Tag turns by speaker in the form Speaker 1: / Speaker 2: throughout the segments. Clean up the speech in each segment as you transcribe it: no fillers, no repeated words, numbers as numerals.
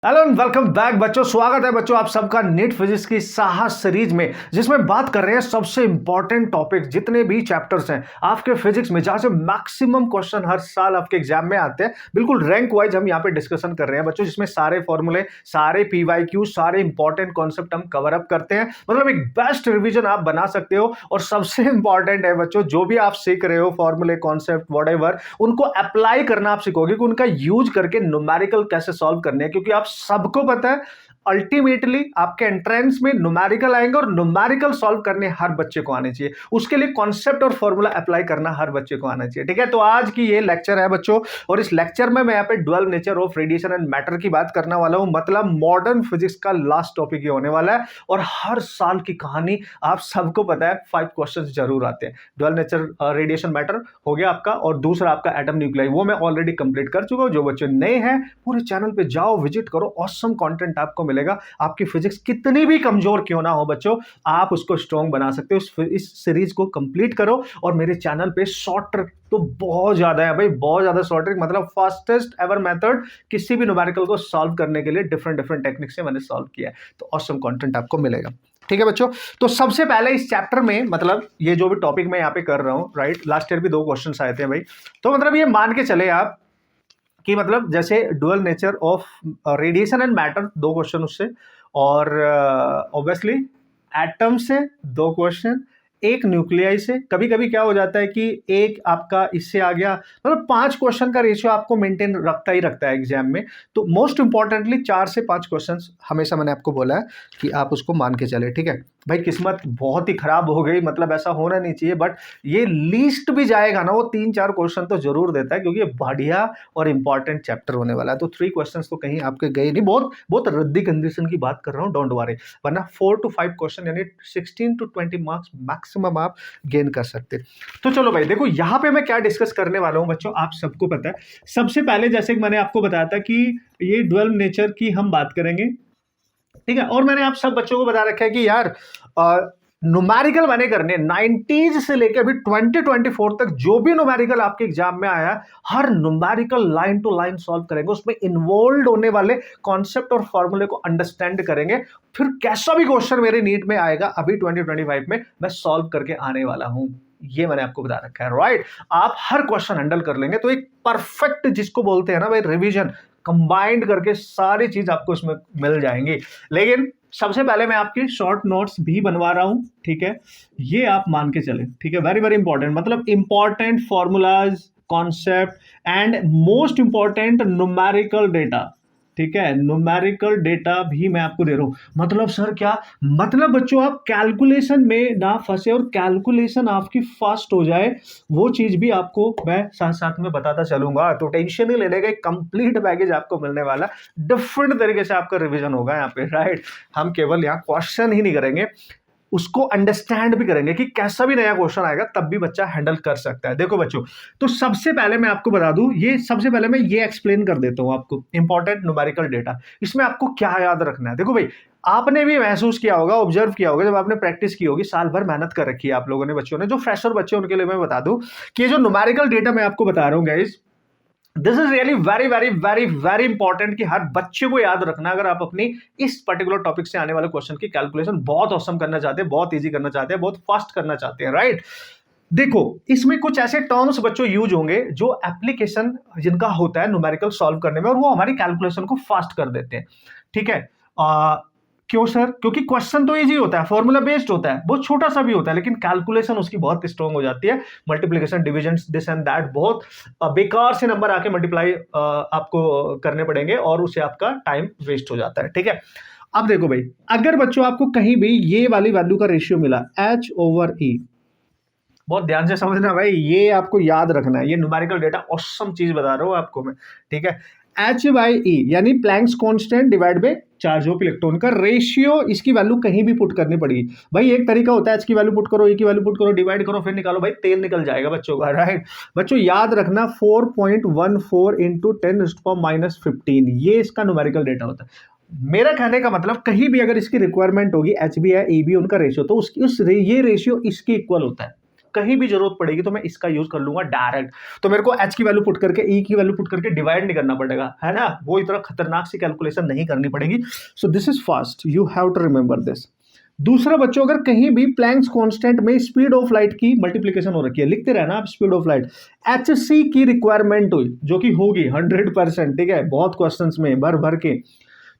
Speaker 1: Hello and welcome back बच्चों। स्वागत है बच्चों आप सबका नीट फिजिक्स की साहस सीरीज में, जिसमें बात कर रहे हैं सबसे इंपॉर्टेंट टॉपिक जितने भी चैप्टर्स हैं आपके फिजिक्स में, जहां से मैक्सिमम क्वेश्चन हर साल आपके एग्जाम में आते हैं। बिल्कुल रैंक वाइज हम यहाँ पे डिस्कशन कर रहे हैं बच्चों, जिसमें सारे फॉर्मूले, सारे पीवाईक्यू, सारे इंपॉर्टेंट कॉन्सेप्ट हम कवर अप करते हैं। मतलब एक बेस्ट रिविजन आप बना सकते हो। और सबसे इंपॉर्टेंट है बच्चों, जो भी आप सीख रहे हो फॉर्मूले, कॉन्सेप्ट, व्हाटएवर, उनको अप्लाई करना आप सीखोगे कि उनका यूज करके न्यूमेरिकल कैसे सॉल्व करने हैं। क्योंकि आप सबको पता है अल्टीमेटली आपके एंट्रेंस में न्यूमेरिकल आएंगे और न्यूमेरिकल सॉल्व करने हर बच्चे को आने चाहिए। उसके लिए कॉन्सेप्ट और फॉर्मूला अप्लाई करना हर बच्चे को आना चाहिए। ठीक है, तो आज की ये लेक्चर है बच्चों, और इस लेक्चर में मैं यहाँ पे dual nature of radiation and matter की बात करने वाला हूं। मतलब मॉडर्न फिजिक्स का लास्ट टॉपिक ये होने वाला है। और हर साल की कहानी आप सबको पता है, 5 क्वेश्चन जरूर आते हैं। ड्वेल नेचर रेडिएशन मैटर हो गया आपका, और दूसरा आपका एटम न्यूक्लियाई, वो मैं ऑलरेडी कंप्लीट कर चुका हूं। जो बच्चे नए हैं पूरे चैनल पे जाओ, विजिट करो, ऑसम कंटेंट आपको मिलेगा। आपकी फिजिक्स कितनी भी कमजोर क्यों ना हो बच्चों, आप उसको स्ट्रॉन्ग बना सकते हो। इस सीरीज को कंप्लीट करो। और मेरे चैनल पे शॉर्ट ट्रिक तो बहुत ज्यादा है भाई, बहुत ज्यादा शॉर्ट ट्रिक, मतलब फास्टेस्ट एवर मेथड किसी भी न्यूमेरिकल को सॉल्व करने के लिए डिफरेंट डिफरेंट टेक्निक से मैंने सॉल्व किया है। तो ऑसम कंटेंट आपको मिलेगा। ठीक है बच्चों, तो सबसे पहले इस चैप्टर में, मतलब ये जो भी टॉपिक मैं यहाँ पे कर रहा हूं, राइट, लास्ट ईयर भी 2 क्वेश्चन आए थे भाई। तो मतलब ये मान के चले आप कि मतलब जैसे dual nature of radiation and matter 2 question उससे, और ऑब्वियसली एटम से 2 क्वेश्चन, एक न्यूक्लियाई से। कभी कभी क्या हो जाता है कि एक आपका इससे आ गया, मतलब 5 क्वेश्चन का रेशियो आपको मेंटेन रखता ही रखता है एग्जाम में। तो मोस्ट इंपॉर्टेंटली 4 से 5 क्वेश्चन हमेशा मैंने आपको बोला है कि आप उसको मान के चले। ठीक है भाई, किस्मत बहुत ही खराब हो गई, मतलब ऐसा होना नहीं चाहिए, बट ये लीस्ट भी जाएगा ना, वो 3-4 क्वेश्चन तो जरूर देता है, क्योंकि ये बढ़िया और इंपॉर्टेंट चैप्टर होने वाला है। तो 3 क्वेश्चंस तो कहीं आपके गए नहीं। बहुत बहुत रद्दी कंडीशन की बात कर रहा हूँ, डोंट वरी, वरना 4 to 5 क्वेश्चन यानी 16 to 20 मार्क्स मैक्सिमम आप गेन कर सकते। तो चलो भाई देखो, यहाँ पे मैं क्या डिस्कस करने वाला हूँ बच्चों, आप सबको पता है। सबसे पहले जैसे कि मैंने आपको बताया था कि ये ड्वेल नेचर की हम बात करेंगे। ठीक है, और मैंने आप सब बच्चों को बता रखा है कि यार न्यूमेरिकल मैंने करने 90s से लेकर अभी 2024 तक जो भी न्यूमेरिकल आपके एग्जाम में आया, हर numerical line to line solve करेंगे। उसमें इन्वॉल्व होने वाले कॉन्सेप्ट और फॉर्मूले को अंडरस्टैंड करेंगे। फिर कैसा भी क्वेश्चन मेरे नीट में आएगा अभी 2025 में, मैं सॉल्व करके आने वाला हूं। ये मैंने आपको बता रखा है, राइट। आप हर क्वेश्चन हैंडल कर लेंगे, तो एक परफेक्ट जिसको बोलते हैं ना भाई रिवीजन, कंबाइंड करके सारी चीज आपको इसमें मिल जाएंगी। लेकिन सबसे पहले मैं आपकी शॉर्ट नोट्स भी बनवा रहा हूं। ठीक है, ये आप मान के चले। ठीक है, वेरी वेरी इंपॉर्टेंट, मतलब important formulas, concept and most important numerical data. ठीक है, न्यूमेरिकल डेटा भी मैं आपको दे रहा हूं। मतलब सर क्या मतलब बच्चों, आप कैलकुलेशन में ना फंसे और कैलकुलेशन आपकी फास्ट हो जाए, वो चीज भी आपको मैं साथ साथ में बताता चलूंगा। तो टेंशन नहीं लेने का, एक कंप्लीट पैकेज आपको मिलने वाला, डिफरेंट तरीके से आपका रिवीजन होगा यहाँ पे, राइट। हम केवल यहाँ क्वेश्चन ही नहीं करेंगे, उसको अंडरस्टैंड भी करेंगे कि कैसा भी नया क्वेश्चन आएगा तब भी बच्चा हैंडल कर सकता है। देखो बच्चों, तो सबसे पहले मैं आपको बता दूं, ये सबसे पहले मैं ये एक्सप्लेन कर देता हूं आपको, इंपॉर्टेंट न्यूमेरिकल डेटा। इसमें आपको क्या याद रखना है, देखो भाई, आपने भी महसूस किया होगा, ऑब्जर्व किया होगा, जब आपने प्रैक्टिस की होगी, साल भर मेहनत कर रखी है आप लोगों ने, बच्चों ने, जो फ्रेशर बच्चे उनके लिए मैं बता दूं कि ये जो न्यूमेरिकल डेटा मैं आपको बता रहा हूं guys, this is really very very very very important कि हर बच्चे को याद रखना। अगर आप अपनी इस पर्टिकुलर टॉपिक से आने वाले क्वेश्चन की कैलकुलेशन बहुत औसम करना चाहते हैं, बहुत इजी करना चाहते हैं, बहुत फास्ट करना चाहते हैं, राइट। देखो, इसमें कुछ ऐसे टर्म्स बच्चों यूज होंगे जो एप्लीकेशन जिनका होता है न्यूमेरिकल सॉल्व करने में, और वो हमारी कैलकुलेशन को फास्ट कर देते हैं। ठीक है, क्यों सर? क्योंकि क्वेश्चन तो इजी होता है, फॉर्मूला बेस्ड होता है, बहुत छोटा सा भी होता है, लेकिन कैलकुलेशन उसकी बहुत स्ट्रॉन्ग हो जाती है। Multiplication, division, this and that, बहुत बेकार से नंबर आके मल्टीप्लाई आपको करने पड़ेंगे, और उससे आपका टाइम वेस्ट हो जाता है। ठीक है, अब देखो भाई, अगर बच्चों आपको कहीं भी ये वाली वैल्यू का रेशियो मिला H/E, बहुत ध्यान से समझना भाई, ये आपको याद रखना है, ये न्यूमेरिकल डेटा ऑसम चीज बता रहा हूं आपको मैं। ठीक है, H/E यानी Planck's constant divide by charge of electron का रेशियो, इसकी वैल्यू कहीं भी पुट करनी पड़ेगी भाई। एक तरीका होता है H की वैल्यू पुट करो, E की वैल्यू पुट करो, डिवाइड करो, फिर निकालो, भाई तेल निकल जाएगा बच्चों का, राइट। बच्चों याद रखना 4.14 इंटू 10⁻⁻15, ये इसका न्यूमेरिकल डेटा होता है। मेरा कहने का मतलब, कहीं भी अगर इसकी रिक्वायरमेंट होगी, H भी है, E भी, उनका रेशियो, तो उसकी ये रेशियो इसके इक्वल होता है। कहीं भी जरूरत पड़ेगी तो मैं इसका यूज कर लूंगा डायरेक्ट। तो मेरे को h की वैल्यू पुट करके e की वैल्यू पुट करके डिवाइड नहीं करना पड़ेगा, है ना, वो इतना खतरनाक सी कैलकुलेशन नहीं करनी पड़ेगी। So this is fast, you have to remember this. दूसरा बच्चों, अगर कहीं भी प्लैंक्स कांस्टेंट में स्पीड ऑफ लाइट की मल्टीप्लिकेशन हो रखी है, लिखते रहना आप स्पीड ऑफ लाइट, hc की रिक्वायरमेंट हुई जो कि होगी 100%, ठीक है, बहुत क्वेश्चंस में भर भर के।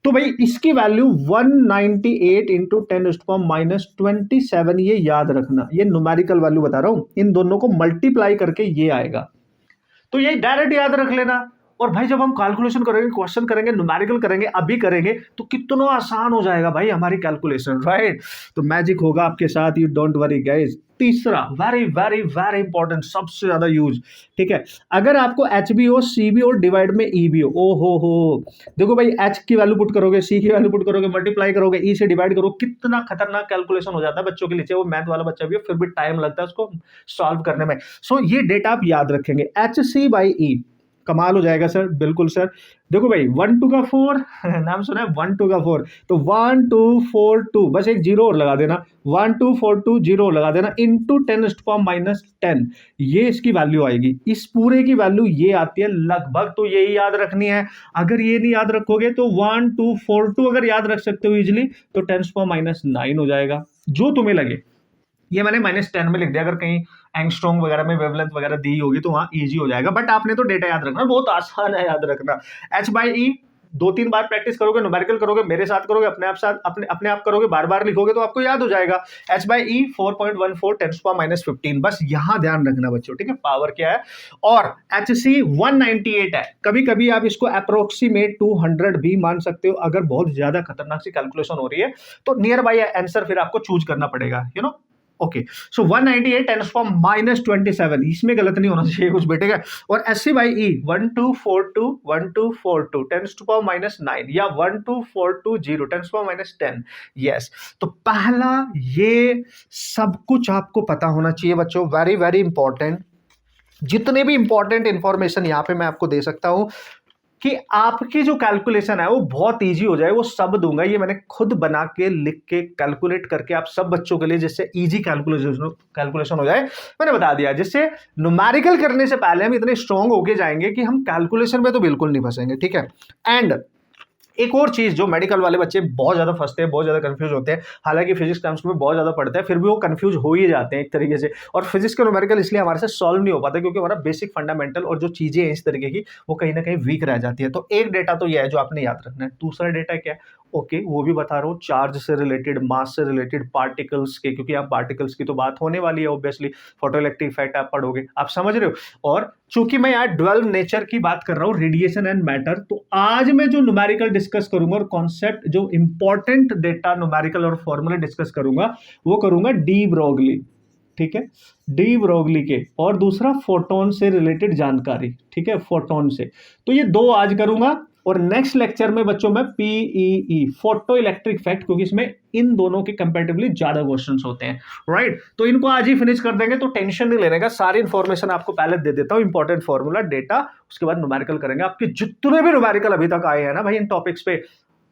Speaker 1: तो भाई इसकी वैल्यू 198 इंटू 10⁻27, ये याद रखना, ये न्यूमेरिकल वैल्यू बता रहा हूं, इन दोनों को मल्टीप्लाई करके ये आएगा, तो ये डायरेक्ट याद रख लेना। और भाई जब हम कैलकुलेशन करेंगे, क्वेश्चन करेंगे, न्यूमेरिकल करेंगे, अभी करेंगे तो कितना आसान हो जाएगा भाई हमारी कैलकुलेशन, राइट। तो मैजिक होगा आपके साथ, यू डोंट वरी गाइस। तीसरा वेरी वेरी वेरी इंपॉर्टेंट, सबसे ज्यादा यूज, ठीक है, अगर आपको एच बी हो, सी बी हो, डिवाइड में ई बी हो, हो देखो भाई एच की वैल्यू पुट करोगे, सी की वैल्यू पुट करोगे, मल्टीप्लाई करोगे, ई से डिवाइड करो, कितना खतरनाक कैलकुलेशन हो जाता है बच्चों के लिए, वो मैथ वाला बच्चा भी हो फिर भी टाइम लगता है उसको सॉल्व करने में। सो ये डेटा आप याद रखेंगे, एच सी बाई ई, कमाल हो जाएगा सर, बिल्कुल सर। देखो भाई 1 2 का 4 नाम सुना है, 1 2 का 4, तो 1 2 4 2, बस एक जीरो और लगा देना, 1 2 4 2 जीरो लगा देना, इंटू 10⁻10, ये इसकी वैल्यू आएगी। इस पूरे की वैल्यू ये आती है लगभग, तो यही याद रखनी है। अगर ये नहीं याद रखोगे तो 1 2 4 2 अगर याद रख सकते हो इजिली तो 10⁻9 हो जाएगा, जो तुम्हें लगे। ये मैंने -10 में लिख दिया, अगर कहीं एंगस्ट्रॉम वगैरह में वेवलेंथ वगैरह दी होगी तो वहां इजी हो जाएगा, बट आपने तो डेटा याद रखना, बहुत आसान है याद रखना। h by E 2-3 bar practice करोगे, न्यूमेरिकल करोगे, मेरे साथ करोगे, अपने आप करोगे, बार बार लिखोगे तो आपको याद हो जाएगा। h बाई ई 4.14 10⁻15, बस यहां ध्यान रखना बच्चों, ठीक है, पावर क्या है। और एच सी 198 है, कभी कभी आप इसको अप्रोक्सीमेट 200 भी मान सकते हो, अगर बहुत ज्यादा खतरनाक सी कैलकुलेशन हो रही है तो नियर बाई आंसर फिर आपको चूज करना पड़ेगा, यू नो। ओके, सो 198 10⁻27, इसमें गलत नहीं होना चाहिए कुछ बेटे का। और एस बाई ई 1242 10⁻9 या 12420 10⁻10, यस। तो पहला ये सब कुछ आपको पता होना चाहिए बच्चों, वेरी वेरी इंपॉर्टेंट। जितने भी इंपॉर्टेंट इंफॉर्मेशन यहां पे मैं आपको दे सकता हूं कि आपकी जो कैलकुलेशन है वो बहुत इजी हो जाए, वो सब दूंगा, ये मैंने खुद बना के लिख के कैलकुलेट करके आप सब बच्चों के लिए, जिससे इजी कैलकुलेशन हो जाए, मैंने बता दिया, जिससे न्यूमेरिकल करने से पहले हम इतने स्ट्रांग होके जाएंगे कि हम कैलकुलेशन में तो बिल्कुल नहीं फंसेंगे, ठीक है। एंड एक और चीज जो मेडिकल वाले बच्चे बहुत ज्यादा फंसते हैं, बहुत ज्यादा कंफ्यूज होते हैं, हालांकि फिजिक्स केमिस्ट्री में बहुत ज्यादा पढ़ते हैं, फिर भी वो कंफ्यूज हो ही जाते हैं एक तरीके से। और फिजिक्स के न्यूमेरिकल इसलिए हमारे से सॉल्व नहीं हो पाता क्योंकि हमारा बेसिक फंडामेंटल और जो चीजें हैं इस तरीके की वो कहीं ना कहीं वीक रह जाती है। तो एक डेटा तो यह है जो आपने याद रखना है। दूसरा डेटा क्या है, ओके, वो भी बता रहा हूँ, चार्ज से रिलेटेड, मास से रिलेटेड, पार्टिकल्स के, क्योंकि यहाँ पार्टिकल्स की तो बात होने वाली है ऑब्वियसली, फोटोइलेक्ट्रिक इफेक्ट आप पढ़ोगे, आप समझ रहे हो। और चूंकि मैं यहाँ 12 नेचर की बात कर रहा हूँ, रेडिएशन एंड मैटर, तो आज मैं जो न्यूमेरिकल डिस्कस करूंगा और कॉन्सेप्ट जो इंपॉर्टेंट डेटा न्यूमेरिकल और फॉर्मूला डिस्कस करूंगा वो करूंगा डी ब्रोगली, ठीक है, डी ब्रोगली के। और दूसरा फोटोन से रिलेटेड जानकारी, ठीक है, फोटोन से, तो ये दो आज करूंगा। और नेक्स्ट लेक्चर में बच्चों में पीईई, फोटो इलेक्ट्रिक इफेक्ट, क्योंकि इसमें इन दोनों के कंपैरेटिवली ज्यादा क्वेश्चंस होते हैं, राइट। तो इनको आज ही फिनिश कर देंगे, तो टेंशन नहीं लेने का, सारी इंफॉर्मेशन आपको पहले दे देता हूं, इंपॉर्टेंट फॉर्मूला, डेटा, उसके बाद न्यूमेरिकल करेंगे। आपके जितने भी न्यूमेरिकल अभी तक आए हैं ना भाई इन टॉपिक्स पे,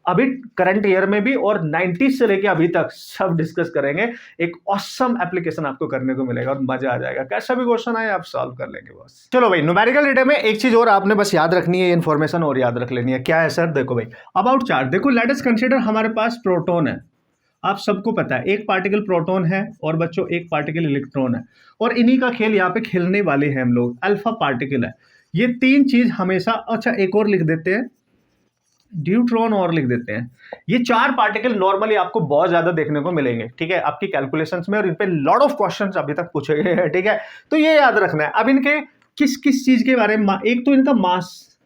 Speaker 1: अभी करंट ईयर में भी और 90s से लेके अभी तक सब डिस्कस करेंगे। एक ऑसम एप्लीकेशन आपको करने को मिलेगा और मजा आ जाएगा, कैसा भी क्वेश्चन आए आप सॉल्व कर लेंगे बस। चलो भाई, न्यूमेरिकल डेटा में एक चीज और आपने बस याद रखनी है, इन्फॉर्मेशन और याद रख लेनी है। क्या है सर? देखो भाई, अबाउट चार्ज, देखो लेट अस कंसीडर हमारे पास प्रोटॉन है, आप सबको पता है एक पार्टिकल प्रोटॉन है और बच्चों एक पार्टिकल इलेक्ट्रॉन है, और इन्हीं का खेल यहाँ पे खेलने वाले हैं हम लोग। अल्फा पार्टिकल है, ये तीन चीज हमेशा, अच्छा एक और लिख देते हैं, ड्यूट्रॉन और लिख देते हैं। ये चार पार्टिकल नॉर्मली आपको बहुत ज्यादा देखने को मिलेंगे, ठीक है, आपकी कैलकुलेशंस में, और इन पे लॉट ऑफ क्वेश्चंस अभी तक पूछे गए हैं, ठीक है। तो ये याद रखना है। अब इनके किस किस चीज के बारे में, एक तो इनका मास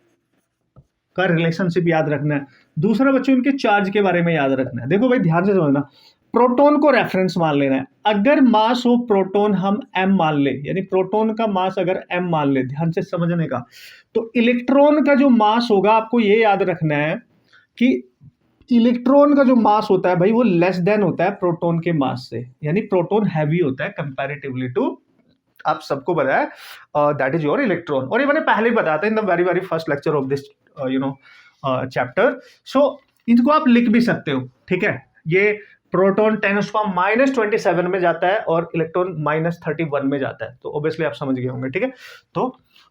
Speaker 1: का रिलेशनशिप याद रखना है, दूसरा बच्चों इनके चार्ज के बारे में याद रखना है। देखो भाई ध्यान से समझना, प्रोटॉन को रेफरेंस मान लेना है। अगर मास हो प्रोटॉन हम m मान ले, यानी प्रोटॉन का मास अगर m मान ले, ध्यान से समझने का, तो इलेक्ट्रॉन का जो मास होगा आपको ये याद रखना है कि इलेक्ट्रॉन का जो मास होता है भाई वो लेस देन होता है प्रोटॉन के मास से, यानी प्रोटॉन हैवी होता है कंपैरेटिवली टू, आप सबको पता है, दैट इज योर इलेक्ट्रॉन। और ये मैंने पहले ही बताया था in the very very first lecture of this chapter. So इनको आप लिख भी सकते हो, ठीक है, ये प्रोटॉन 10⁻⁻27 में जाता है और इलेक्ट्रॉन -31 में जाता है। तो ऑब्वियसली आप समझ गए होंगे, ठीक है। तो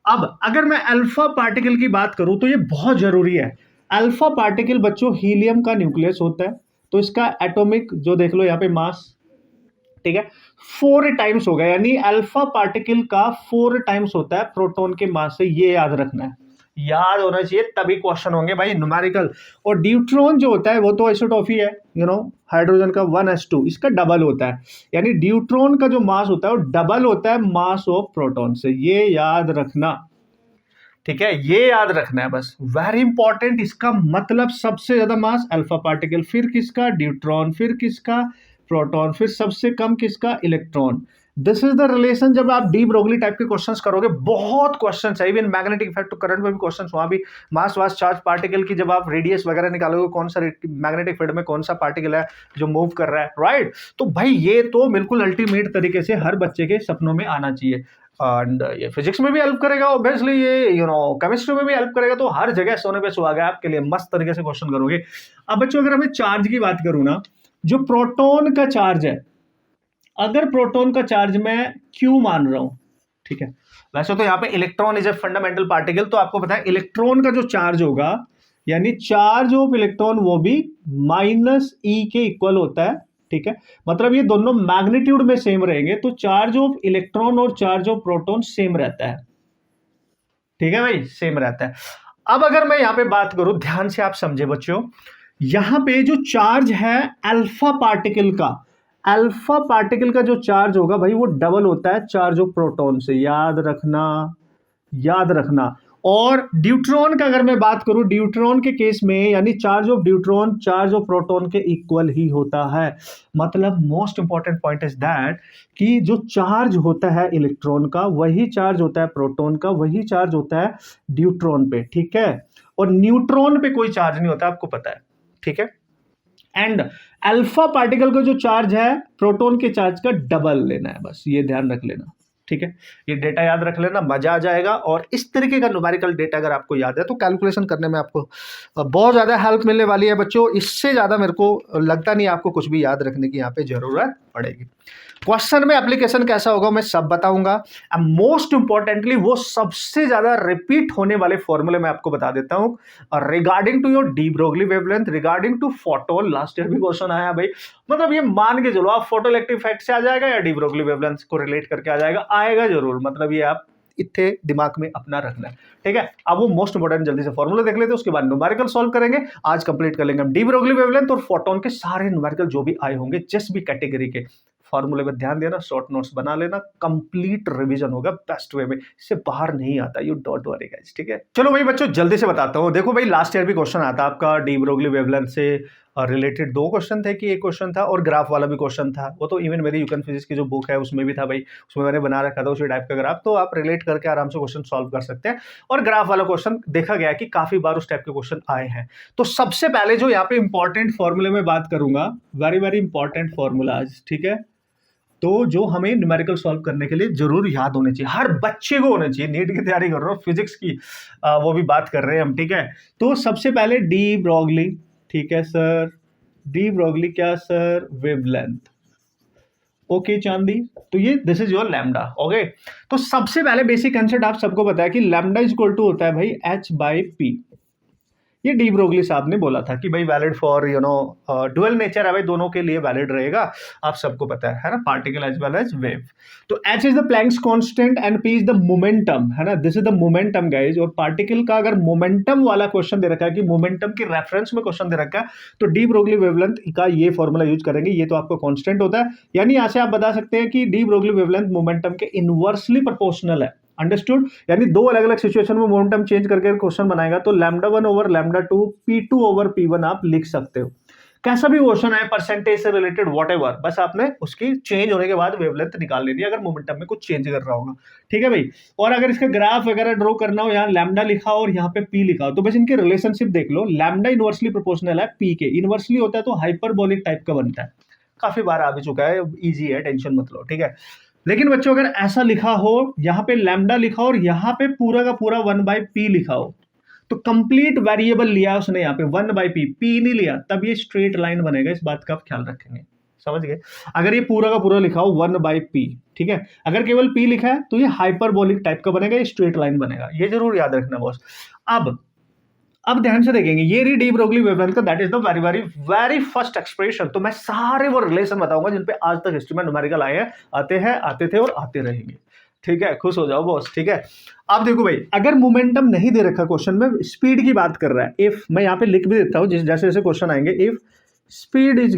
Speaker 1: अब अगर मैं अल्फा पार्टिकल की बात करूं तो ये बहुत जरूरी है। अल्फा पार्टिकल बच्चों हीलियम का न्यूक्लियस होता है, तो इसका एटॉमिक जो देख लो यहाँ पे मास, ठीक है, 4 टाइम्स होगा, यानी अल्फा पार्टिकल का 4 टाइम्स होता है प्रोटॉन के मास से। ये याद रखना है, याद होना चाहिए, तभी क्वेश्चन होंगे भाई न्यूमेरिकल। और ड्यूट्रॉन जो होता है वो तो आइसोटॉफी है, हाइड्रोजन का 1s2, इसका डबल होता है, यानी ड्यूट्रॉन का जो मास होता है वो डबल होता है मास ऑफ प्रोटॉन से। ये याद रखना, ठीक है, ये याद रखना है बस, वेरी इंपॉर्टेंट। इसका मतलब सबसे ज्यादा मास अल्फा पार्टिकल, फिर किसका, ड्यूट्रॉन, फिर किसका, प्रोटॉन, फिर सबसे कम किसका, electron. This is the relation. जब आप डी ब्रोगली टाइप के क्वेश्चंस करोगे, बहुत क्वेश्चंस है, even magnetic effect to current में भी क्वेश्चंस, वहां भी मास वास चार्ज पार्टिकल की जब आप रेडियस वगैरह निकालोगे, कौन सा मैग्नेटिक फील्ड में कौन सा पार्टिकल है जो मूव कर रहा है, राइट। तो भाई ये तो बिल्कुल अल्टीमेट तरीके से हर बच्चे के सपनों में आना चाहिए। एंड ये फिजिक्स में भी हेल्प करेगा ऑब्वियसली, ये केमिस्ट्री में भी हेल्प करेगा, तो हर जगह सोने पे सुहागा है आपके लिए, मस्त तरीके से क्वेश्चन करोगे। अब बच्चों अगर मैं चार्ज की बात करूं ना, जो प्रोटॉन का चार्ज है, अगर प्रोटॉन का चार्ज मैं क्यू मान रहा हूं, ठीक है, वैसे तो यहाँ पे electron is a fundamental particle, तो आपको पता है इलेक्ट्रॉन का जो चार्ज होगा, यानी चार्ज ऑफ इलेक्ट्रॉन वो भी -e के इक्वल होता है, ठीक है, मतलब ये दोनों मैग्नीट्यूड में सेम रहेंगे, तो चार्ज ऑफ इलेक्ट्रॉन और चार्ज ऑफ प्रोटॉन सेम रहता है, ठीक है भाई, सेम रहता है। अब अगर मैं यहां पे बात करूं, ध्यान से आप समझे बच्चों, यहां पे जो चार्ज है अल्फा पार्टिकल का, अल्फा पार्टिकल का जो चार्ज होगा भाई वो डबल होता है चार्ज ऑफ प्रोटॉन से, याद रखना, याद रखना। और ड्यूट्रॉन का अगर मैं बात करूं, ड्यूट्रॉन के केस में यानी charge of deuteron charge of proton के इक्वल ही होता है। मतलब most important point is that कि जो चार्ज होता है इलेक्ट्रॉन का वही चार्ज होता है प्रोटॉन का, वही चार्ज होता है ड्यूट्रॉन पे, ठीक है। और न्यूट्रॉन पे कोई चार्ज नहीं होता, आपको पता है, ठीक है। एंड अल्फा पार्टिकल का जो चार्ज है प्रोटॉन के चार्ज का डबल लेना है, बस ये ध्यान रख लेना, ठीक है। ये डेटा याद रख लेना, मजा आ जाएगा। और इस तरीके का न्यूमेरिकल डेटा अगर आपको याद है तो कैलकुलेशन करने में आपको बहुत ज़्यादा हेल्प मिलने वाली है बच्चों। इससे ज़्यादा मेरे को लगता नहीं आपको कुछ भी याद रखने की यहाँ पे ज़रूरत पड़ेगी। क्वेश्चन में एप्लीकेशन कैसा होगा मैं सब बताऊंगा। मोस्ट इंपॉर्टेंटली वो सबसे ज्यादा रिपीट होने वाले फॉर्मूले मैं आपको बता देता हूं regarding to your de Broglie wavelength, regarding to photon. Last year भी क्वेश्चन आया भाई, मतलब ये मान के चलो आप फोटो इलेक्ट्रिक इफेक्ट से आ जाएगा या डी ब्रोगली वेवलेंथ को रिलेट करके आ जाएगा, आएगा जरूर, मतलब ये आप इतने दिमाग में अपना रखना है, ठीक है। अब वो मोस्ट इंपोर्टेंट जल्दी से फॉर्मूला देख लेते हैं, उसके बाद न्यूमेरिकल सॉल्व करेंगे। आज कंप्लीट कर लेंगे हम डी ब्रोगली वेवलेंथ और फोटोन के सारे न्यूमेरिकल जो भी आए होंगे जिस भी कैटेगरी के। फॉर्मूले पर ध्यान देना, शॉर्ट नोट्स बना लेना, कंप्लीट रिवीजन होगा बेस्ट वे में, इससे बाहर नहीं आता, यू डोंट वरी गाइस, ठीक है। चलो भाई बच्चों जल्दी से बताता हूँ। देखो भाई लास्ट ईयर भी क्वेश्चन आता आपका डी ब्रोगली वेवलेंथ से रिलेटेड, 2 क्वेश्चन थे कि एक क्वेश्चन था, और ग्राफ वाला भी क्वेश्चन था। वो तो इवन मेरी यूकन फिजिक्स की जो बुक है उसमें भी था भाई, उसमें मैंने बना रखा था उसी टाइप का ग्राफ, तो आप रिलेट करके आराम से क्वेश्चन सॉल्व कर सकते हैं। और ग्राफ वाला क्वेश्चन देखा गया कि काफी बार उस टाइप के क्वेश्चन आए हैं। तो सबसे पहले जो यहाँ पे इंपॉर्टेंट फॉर्मूले में बात करूंगा, वेरी वेरी इंपॉर्टेंट फॉर्मूला आज, ठीक है, तो जो हमें न्यूमेरिकल सॉल्व करने के लिए जरूर याद होने चाहिए, हर बच्चे को होने चाहिए। नीट की तैयारी कर रहे हो, फिजिक्स की वो भी बात कर रहे हैं हम, ठीक है। तो सबसे पहले डी ब्रोगली, ठीक है सर, डी ब्रोगली क्या सर, वेवलेंथ, ओके चांदी, तो ये this is your lambda, okay. तो सबसे पहले बेसिक कंसेप्ट आप सबको पता है कि लैम्डा इज इक्वल टू होता है भाई h/p। ये डी ब्रोगली साहब ने बोला था कि भाई वैलिड फॉर डुअल नेचर है भाई, दोनों के लिए वैलिड रहेगा, आप सबको पता है ना, particle as well as wave. तो h is the Planck's constant and p is the momentum, है ना, this is the momentum guys. और पार्टिकल का अगर मोमेंटम वाला क्वेश्चन दे रखा है कि मोमेंटम के रेफरेंस में क्वेश्चन दे रखा है, तो डी ब्रोगली वेवलेंथ का ये फॉर्मूला यूज करेंगे, ये तो आपको कांस्टेंट होता है, यानी यहाँ से आप बता सकते हैं कि डी ब्रोगली वेवलेंथ मोमेंटम के इनवर्सली प्रोपोर्शनल है, अंडरस्टूड। यानी 2 अलग अलग सिचुएशन में मोमेंटम चेंज करके क्वेश्चन बनाएगा, तो λ1 ओवर λ2 p2 ओवर p1 आप लिख सकते हो। कैसा भी क्वेश्चन है परसेंटेज से रिलेटेड व्हाटएवर, बस आपने उसकी चेंज होने के बाद वेवलेंथ निकाल लेनी है अगर मोमेंटम में कुछ चेंज कर रहा होगा, ठीक है भाई। और अगर इसका ग्राफ वगैरह ड्रॉ करना हो, यहाँ लैम्डा लिखा हो और यहाँ पे p लिखा हो, तो बस इनके रिलेशनशिप देख लो। लैम्डा इनवर्सली प्रोपोर्शनल है p के, इनवर्सली होता है तो हाइपरबोलिक टाइप का बनता है, काफी बार आ भी चुका है, इजी है, टेंशन मत लो, ठीक है। लेकिन बच्चों अगर ऐसा लिखा हो, यहाँ पे लैम्डा लिखा हो और यहाँ पे पूरा का पूरा 1/p लिखा हो, तो कंप्लीट वेरिएबल लिया उसने यहाँ पे 1/p, p नहीं लिया, तब ये स्ट्रेट लाइन बनेगा, इस बात का आप ख्याल रखेंगे, समझ गए। अगर ये पूरा का पूरा लिखा हो 1/p, ठीक है, अगर केवल p लिखा है तो ये हाइपरबोलिक टाइप का बनेगा, ये स्ट्रेट लाइन बनेगा, ये जरूर याद रखना बॉस। अब ध्यान से देखेंगे, ये डी ब्रोगली वेवलेंथ का that is the very very very first expression. तो मैं सारे वो रिलेशन बताऊंगा जिन पे आज तक हिस्ट्री में न्यूमेरिकल आए हैं, आते हैं, आते थे और आते रहेंगे, ठीक है, खुश हो जाओ बॉस, ठीक है। अब देखो भाई, अगर मोमेंटम नहीं दे रखा क्वेश्चन में, स्पीड की बात कर रहा है, इफ मैं यहाँ पे लिख भी देता हूँ जैसे जैसे क्वेश्चन आएंगे, इफ स्पीड इज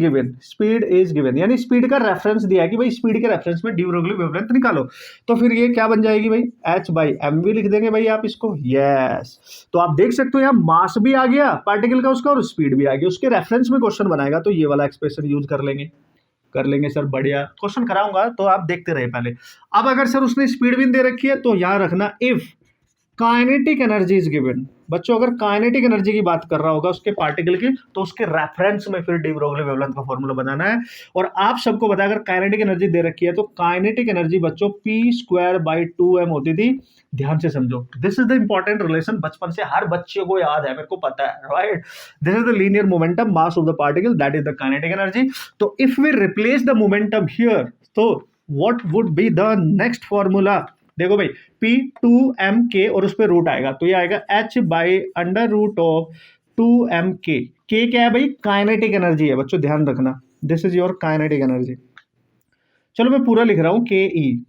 Speaker 1: गिवन यानी स्पीड का रेफरेंस दिया है कि भाई स्पीड के रेफरेंस में डी ब्रोगली वेवलेंथ निकालो, तो फिर ये क्या बन जाएगी भाई, h/mv लिख देंगे भाई आप इसको, यस। तो आप देख सकते हो यहाँ मास भी आ गया पार्टिकल का उसका और स्पीड भी आ गया, उसके रेफरेंस में क्वेश्चन बनाएगा तो ये वाला एक्सप्रेशन यूज कर लेंगे सर, बढ़िया क्वेश्चन कराऊंगा तो आप देखते रहे पहले। अब अगर सर उसने स्पीड भी दे रखी है तो यहाँ रखना, if kinetic energy is given. बच्चों अगर काइनेटिक एनर्जी की बात कर रहा होगा उसके पार्टिकल की, तो उसके रेफरेंस में फिर डी ब्रोगली वेवलेंथ का फॉर्मूला बनाना है। और आप सबको पता है अगर काइनेटिक एनर्जी दे रखी है तो काइनेटिक एनर्जी बच्चों p²/2m होती थी। ध्यान से समझो, this is the important relation, बचपन से हर बच्चे को याद है, मेरे को पता है, right. This is the linear momentum mass of the particle, that is the kinetic energy. तो if we replace the momentum here, तो what would be the next formula? देखो भाई, p2mk और उस पर रूट आएगा तो ये आएगा h/√2mk। k क्या है भाई, काइनेटिक एनर्जी है बच्चों, ध्यान रखना, this is your kinetic energy. चलो मैं पूरा लिख रहा हूं, ke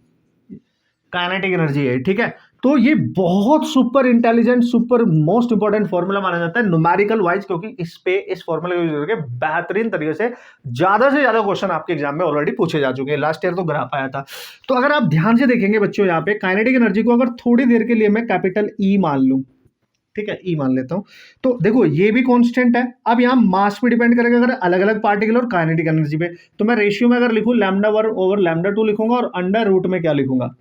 Speaker 1: काइनेटिक एनर्जी है, ठीक है। तो ये बहुत super intelligent, super most important formula माना जाता है न्यूमेरिकल वाइज, क्योंकि इस फॉर्मूला का यूज करके बेहतरीन तरीके से ज्यादा क्वेश्चन आपके एग्जाम में ऑलरेडी पूछे जा चुके हैं। लास्ट ईयर तो ग्राफ आया था। तो अगर आप ध्यान से देखेंगे बच्चों, यहाँ पे काइनेटिक एनर्जी को अगर थोड़ी देर के लिए मैं कैपिटल ई मान लूं, ठीक है, ई मान लेता हूं, तो देखो ये भी कांस्टेंट है। अब यहाँ मास पे डिपेंड करेगा अगर अलग अलग पार्टिकल और काइनेटिक एनर्जी पे, तो मैं रेशियो में अगर लिखूं λ1/λ2 लिखूंगा और अंडर रूट में क्या लिखूंगा,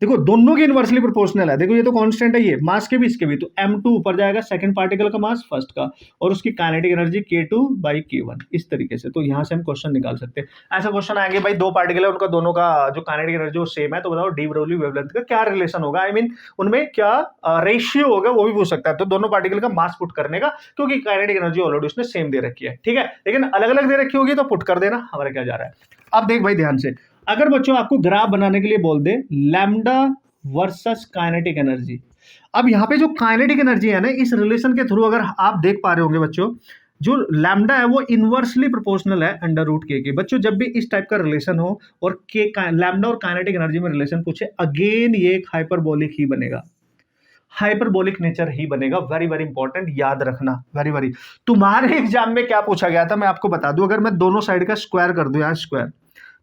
Speaker 1: देखो दोनों की इनवर्सली प्रोपोर्शनल है। देखो ये तो कांस्टेंट है, ये मास के भी इसके भी, तो m2 ऊपर जाएगा सेकंड पार्टिकल का मास फर्स्ट का, और उसकी काइनेटिक एनर्जी k2/k1, इस तरीके से। तो यहां से हम क्वेश्चन निकाल सकते हैं। ऐसा क्वेश्चन आएंगे भाई, दो पार्टिकल है, उनका दोनों का जो काइनेटिक एनर्जी वो सेम है, तो बताओ डी ब्रोगली वेवलेंथ का क्या रिलेशन होगा, आई मीन उनमें क्या रेशियो होगा, वो भी पूछ सकता है। तो दोनों पार्टिकल का मास पुट करने का, क्योंकि काइनेटिक एनर्जी ऑलरेडी उसने सेम दे रखी है, ठीक है, लेकिन अलग अलग दे रखी होगी तो पुट कर देना, हमारा क्या जा रहा है। अब देख भाई ध्यान से, अगर बच्चों आपको ग्राफ बनाने के लिए बोल दे लैम्डा वर्सेस काइनेटिक एनर्जी, अब यहाँ पे जो काइनेटिक एनर्जी है ना, इस रिलेशन के थ्रू अगर आप देख पा रहे होंगे बच्चों, जो लैम्डा है वो इनवर्सली प्रोपोर्शनल है √k के। बच्चों जब भी इस टाइप का रिलेशन हो और के लैम्डा और काइनेटिक एनर्जी में रिलेशन पूछे, अगेन ये एक हाइपरबोलिक ही बनेगा, हाइपरबोलिक नेचर ही बनेगा। वेरी वेरी इंपॉर्टेंट, याद रखना, वेरी वेरी। तुम्हारे एग्जाम में क्या पूछा गया था मैं आपको बता दूं, अगर मैं दोनों साइड का स्क्वायर कर दूं, यहाँ स्क्वायर,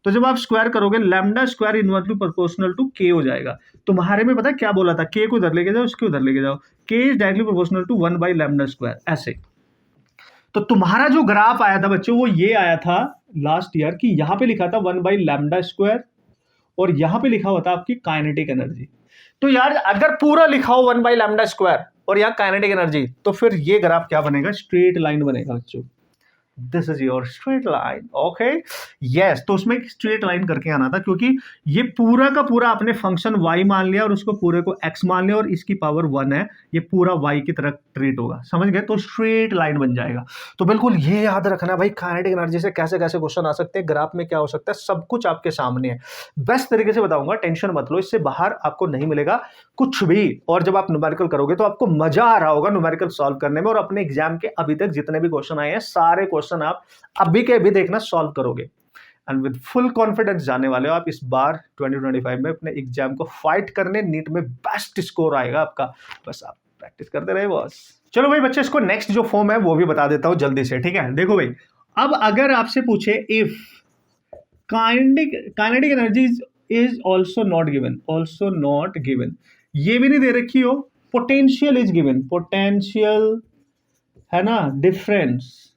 Speaker 1: तो जब आप स्क्वायर करोगे λ² इनवर्सली प्रोपोर्शनल टू k हो जाएगा। तुम्हारे में पता है क्या बोला था, k को उधर लेके जाओ, इसको उधर लेके जाओ, k is directly proportional to 1/λ², ऐसे। तो तुम्हारा जो ग्राफ आया था बच्चों, वो ये आया था लास्ट ईयर की, यहां पे लिखा था 1/λ² और यहां पे लिखा हुआ था आपकी काइनेटिक एनर्जी। तो यार अगर पूरा लिखा हो 1/λ² और यहाँ काइनेटिक एनर्जी, तो फिर ये ग्राफ क्या बनेगा, स्ट्रेट लाइन बनेगा बच्चों। This is your straight line, okay, yes. तो उसमें स्ट्रेट लाइन करके आना था, क्योंकि ये पूरा का पूरा आपने फंक्शन y मान लिया और उसको पूरे को x मान लिया और इसकी पावर 1 है, ये पूरा y की तरह ट्रीट होगा, समझ गए। तो स्ट्रेट लाइन बन जाएगा। तो बिल्कुल ये याद रखना भाई, काइनेटिक एनर्जी से कैसे कैसे क्वेश्चन आ सकते हैं, ग्राफ में क्या हो सकता है, सब कुछ आपके सामने है। बेस्ट तरीके से बताऊंगा, टेंशन मत लो, इससे बाहर आपको नहीं मिलेगा कुछ भी। और जब आप न्यूमेरिकल करोगे तो आपको मजा आ रहा होगा न्यूमेरिकल सॉल्व करने में, और अपने एग्जाम के अभी तक जितने भी क्वेश्चन आए हैं, सारे क्वेश्चन आप अभी के अभी देखना, सॉल्व करोगे एंड विद फुल कॉन्फिडेंस जाने वाले हो आप इस बार 2025 में अपने एग्जाम को फाइट करने। नीट में बेस्ट स्कोर आएगा आपका, बस आप प्रैक्टिस करते रहे बॉस। चलो भाई बच्चे, इसको नेक्स्ट जो फॉर्म है वो भी बता देता हूं जल्दी से, ठीक है। देखो भाई, अब अगर आपसे पूछे if kinetic energy is also not given, ये भी नहीं दे रखी हो, पोटेंशियल इज गिवन, पोटेंशियल है ना, डिफरेंस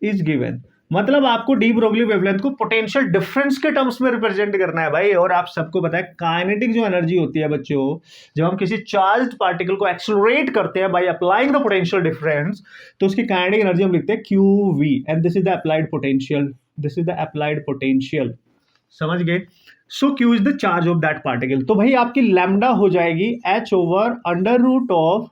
Speaker 1: इज गिवन, मतलब आपको डी ब्रोगली वेवलेंथ को पोटेंशियल डिफरेंस के टर्म्स में रिप्रेजेंट करना है भाई। और आप सबको पता है काइनेटिक जो एनर्जी होती है बच्चों, जब हम किसी चार्ज्ड पार्टिकल को एक्सेलरेट करते हैं by applying the potential difference, तो उसकी काइनेटिक एनर्जी हम लिखते हैं QV, and this is the applied potential, समझ गए। सो Q is the charge of that particle. तो भाई आपकी लैम्डा हो जाएगी h/√,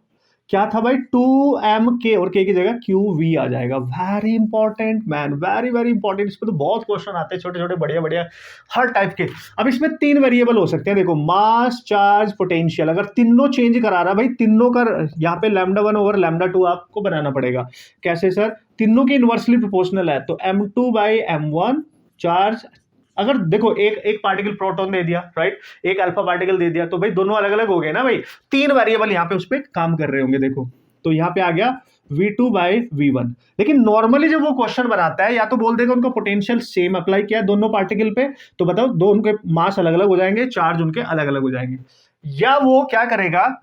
Speaker 1: क्या था भाई, 2m k और k की जगह qv आ जाएगा। Very important man, very very important. इस पे तो बहुत क्वेश्चन आते हैं छोटे छोटे बढ़िया बढ़िया हर टाइप के। अब इसमें तीन वेरिएबल हो सकते हैं, देखो मास, चार्ज, पोटेंशियल। अगर तीनों चेंज करा रहा भाई, तीनों का यहाँ पे λ1 ओवर λ2 आपको बनाना पड़ेगा। कैसे सर, तीनों के इनवर्सली प्रोपोर्शनल है, तो m2/m1 चार्ज। अगर देखो एक एक पार्टिकल प्रोटॉन दे दिया, राइट, एक अल्फा पार्टिकल दे दिया, तो भाई दोनों अलग अलग हो गए ना भाई, तीन वेरिएबल यहाँ पे उस पर काम कर रहे होंगे। देखो तो यहाँ पे आ गया v2/v1। लेकिन नॉर्मली जब वो क्वेश्चन बनाता है, या तो बोल देगा उनका पोटेंशियल सेम अप्लाई किया है दोनों पार्टिकल पे, तो बताओ दो उनके मास अलग अलग हो जाएंगे, चार्ज उनके अलग अलग हो जाएंगे। या वो क्या करेगा,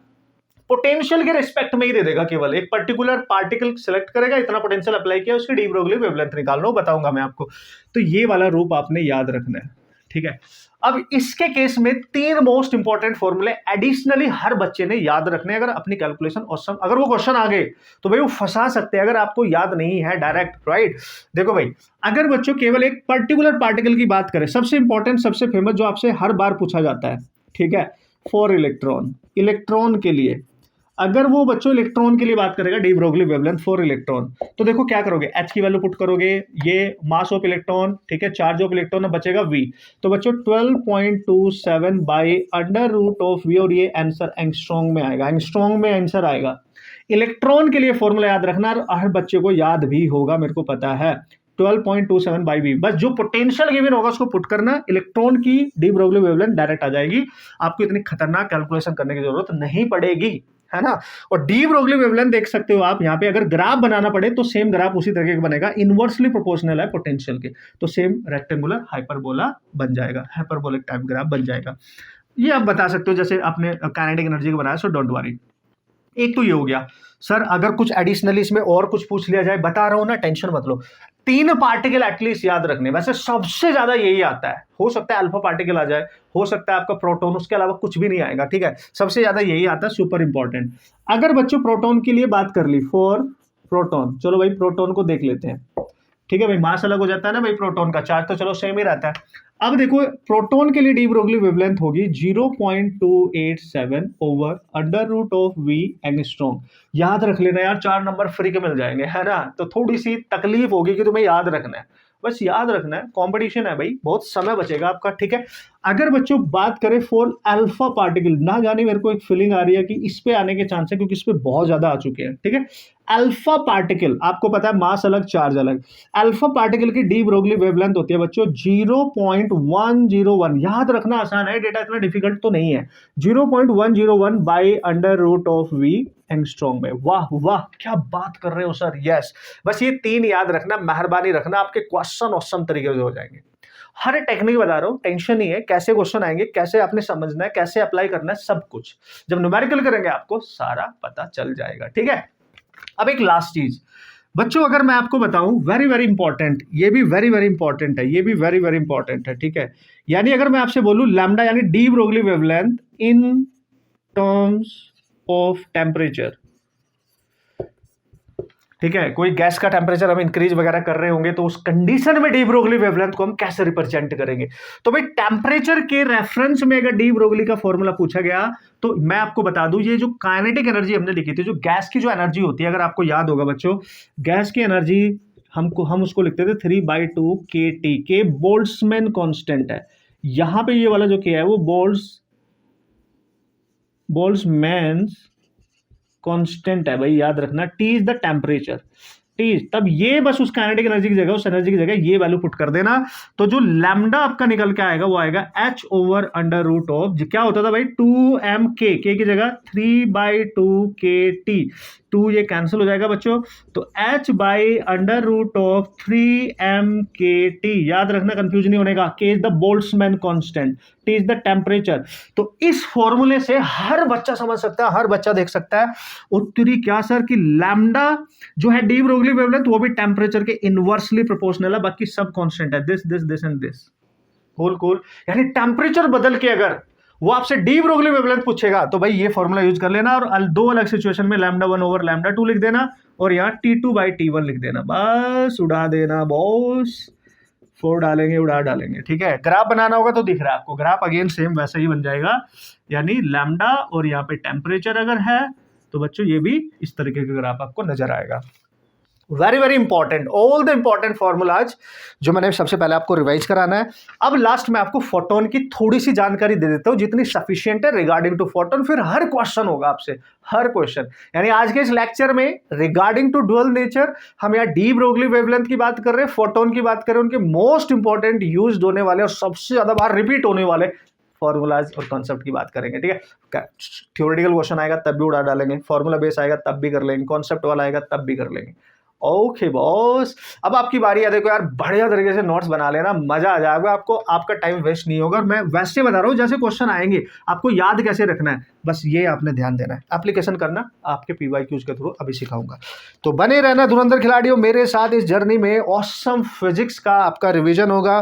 Speaker 1: पोटेंशियल के रिस्पेक्ट में ही दे देगा, केवल एक पर्टिकुलर पार्टिकल सेलेक्ट करेगा, इतना पोटेंशियल अप्लाई किया, उसकी डी ब्रोगली वेवलेंथ निकालना हो, बताऊंगा मैं आपको। तो ये वाला रूप आपने याद रखना है, ठीक है। अब इसके केस में तीन मोस्ट इंपॉर्टेंट फॉर्मूले एडिशनली हर बच्चे ने याद रखने, अगर अपनी कैलकुलेशन ऑसम, अगर वो क्वेश्चन आ गए तो भाई वो फंसा सकते हैं, अगर आपको याद नहीं है डायरेक्ट, राइट। देखो भाई, अगर बच्चों केवल एक पर्टिकुलर पार्टिकल की बात करें, सबसे इंपॉर्टेंट सबसे फेमस जो आपसे हर बार पूछा जाता है, ठीक है, फॉर इलेक्ट्रॉन, इलेक्ट्रॉन के लिए, अगर वो बच्चों इलेक्ट्रॉन के लिए बात करेगा, D Broglie wavelength for electron, तो देखो क्या करोगे, एच की वैल्यू पुट करोगे, ये मास ऑफ इलेक्ट्रॉन, ठीक है, चार्ज ऑफ इलेक्ट्रॉन, बचेगा वी, तो बच्चों 12.27 by under root of V, और ये आंसर एंगस्ट्रॉन्ग में आएगा, एंगस्ट्रॉन्ग में आंसर आएगा। इलेक्ट्रॉन के लिए फॉर्मूला याद रखना, और हर बच्चे को याद भी होगा, मेरे को पता है, 12.27 बाई वी। बस जो पोटेंशियल गिवन होगा उसको पुट करना, इलेक्ट्रॉन की डी ब्रोगली वेवलेंथ डायरेक्ट आ जाएगी, आपको इतनी खतरनाक कैलकुलेशन करने की जरूरत नहीं पड़ेगी, है ना। और डी ब्रोगली वेवलेंथ देख सकते हो आप यहाँ पे, अगर ग्राफ बनाना पड़े तो सेम ग्राफ उसी तरीके का बनेगा, इनवर्सली प्रोपोर्शनल है पोटेंशियल के, तो सेम रेक्टेंगुलर हाइपरबोला बन जाएगा, हाइपरबोलिक टाइप ग्राफ बन जाएगा। ये आप बता सकते हो जैसे आपने काइनेटिक एनर्जी को बनाया, सो डोंट वरी। एक तो ये हो गया। सर अगर कुछ एडिशनली इसमें और कुछ पूछ लिया जाए, बता रहा हूं ना, टेंशन मत लो, तीन पार्टिकल एटलीस्ट याद रखने, वैसे सबसे ज्यादा यही आता है, हो सकता है अल्फा पार्टिकल आ जाए, हो सकता है आपका प्रोटॉन, उसके अलावा कुछ भी नहीं आएगा, ठीक है, सबसे ज्यादा यही आता है, सुपर इंपॉर्टेंट। अगर बच्चों प्रोटॉन के लिए बात कर ली, फॉर प्रोटॉन, चलो भाई प्रोटॉन को देख लेते हैं, ठीक है भाई, मास अलग हो जाता है ना भाई, प्रोटॉन का चार्ज तो चलो सेम ही रहता है। अब देखो प्रोटॉन के लिए डी ब्रोगली वेवलेंथ होगी 0.287 over under root of V angstrom. याद रख लेना यार, 4 नंबर फ्री के मिल जाएंगे, है ना, तो थोड़ी सी तकलीफ होगी कि तुम्हें याद रखना है, बस याद रखना है, कंपटीशन है भाई, बहुत समय बचेगा आपका, ठीक है। अगर बच्चों बात करें फॉर अल्फा पार्टिकल, ना जाने मेरे को एक फीलिंग आ रही है कि इस पे आने के चांस है, क्योंकि इस पे बहुत ज्यादा आ चुके हैं, ठीक है। अल्फा पार्टिकल आपको पता है, मास अलग चार्ज अलग, अल्फा पार्टिकल की डी ब्रोगली वेवलेंथ होती है बच्चों 0.101, याद रखना आसान है, डेटा इतना डिफिकल्ट तो नहीं है, 0.101 by under root of V angstrom में। वाह वाह, क्या बात कर रहे हो सर, यस। बस ये तीन याद रखना, मेहरबानी रखना, आपके क्वेश्चन औसम तरीके से हो जाएंगे। हर टेक्निक बता रहा हूं, टेंशन नहीं है, कैसे क्वेश्चन आएंगे, कैसे आपने समझना है, कैसे अप्लाई करना है, सब कुछ जब न्यूमेरिकल करेंगे आपको सारा पता चल जाएगा, ठीक है। अब एक लास्ट चीज बच्चों, अगर मैं आपको बताऊं, वेरी वेरी इंपॉर्टेंट, ये भी वेरी वेरी इंपॉर्टेंट है, ये भी वेरी वेरी इंपॉर्टेंट है, ठीक है। यानी अगर मैं आपसे बोलूं लैम्डा यानी D Broglie wavelength in terms of temperature, ठीक है, कोई गैस का टेम्परेचर हम इंक्रीज वगैरह कर रहे होंगे, तो उस कंडीशन में डी ब्रोगली वेवलेंथ को हम कैसे रिप्रेजेंट करेंगे। तो भाई टेम्परेचर के रेफरेंस में अगर डी ब्रोगली का फॉर्मूला पूछा गया, तो मैं आपको बता दूं, ये जो काइनेटिक एनर्जी हमने लिखी थी, जो गैस की जो एनर्जी होती है, अगर आपको याद होगा बच्चों, गैस की एनर्जी हम उसको लिखते थे 3/2 kT, के बोल्ट्जमैन कांस्टेंट है। यहां पे ये वाला जो के है वो बोल्ट्जमैन कांस्टेंट है भाई, याद रखना, T is the temperature, T, तब ये बस उस काइनेटिक एनर्जी की जगह, उस एनर्जी की जगह ये वैल्यू पुट कर देना, तो जो लैम्डा आपका निकल के आएगा वो आएगा h over under root of, क्या होता था भाई 2mk, k की जगह 3/2 kT, 2 ये कैंसिल हो जाएगा बच्चों, तो h by under root of 3mkt, याद रखना कंफ्यूज नहीं होने का, k is the Boltzmann constant, t is the temperature. तो इस फॉर्मूले से हर बच्चा समझ सकता है, हर बच्चा देख सकता है, उत्तरी क्या सर कि लैम्डा जो है डी ब्रोगली वेवलेंथ वो भी टेम्परेचर के इनवर्सली प्रोपोर्शनल है, बाकी सब कांस्टेंट है, this this this and this, cool cool. यानी टेम्परेचर बदल के अगर वो आपसे डी ब्रोगली वेवलेंथ पूछेगा, तो भाई ये फॉर्मूला यूज कर लेना, और दो अलग सिचुएशन में λ1 ओवर λ2 लिख देना, और यहाँ T2/T1 लिख देना, बस उड़ा देना बॉस, फोर डालेंगे, उड़ा डालेंगे, ठीक है। ग्राफ बनाना होगा तो दिख रहा है आपको, ग्राफ अगेन सेम वैसा ही बन जाएगा, यानी लैम्डा और यहाँ पे टेम्परेचर अगर है, तो बच्चों ये भी इस तरीके का ग्राफ आपको नजर आएगा। Very very important, all the important formulas जो मैंने सबसे पहले आपको रिवाइज कराना है। अब लास्ट में आपको फोटोन की थोड़ी सी जानकारी दे देता हूं जितनी सफिशिएंट है रिगार्डिंग टू फोटोन, फिर हर क्वेश्चन होगा आपसे, हर क्वेश्चन। यानी आज के इस लेक्चर में रिगार्डिंग टू डुअल नेचर हम यहाँ डी ब्रोगली वेवलेंथ की बात कर रहे हैं, फोटोन की बात कर रहे हैं, उनके मोस्ट इंपॉर्टेंट यूज होने वाले और सबसे ज्यादा बार रिपीट होने वाले फॉर्मूलाज और कॉन्सेप्ट की बात करेंगे। ठीक है, थ्योरेटिकल क्वेश्चन आएगा तब भी उड़ा डालेंगे, फॉर्मूला बेस आएगा तब भी कर लेंगे, कॉन्सेप्ट वाला आएगा तब भी कर लेंगे। ओके बॉस, अब आपकी बारी है। देखो यार, बढ़िया तरीके से नोट्स बना लेना, मजा आ जाएगा आपको, आपका टाइम वेस्ट नहीं होगा। मैं वैसे बता रहा हूँ जैसे क्वेश्चन आएंगे आपको याद कैसे रखना है, बस ये आपने ध्यान देना है। एप्लीकेशन करना आपके PYQs के थ्रू अभी सिखाऊंगा, तो बने रहना धुरंधर खिलाड़ियों मेरे साथ इस जर्नी में। ऑसम फिजिक्स का आपका रिवीजन होगा,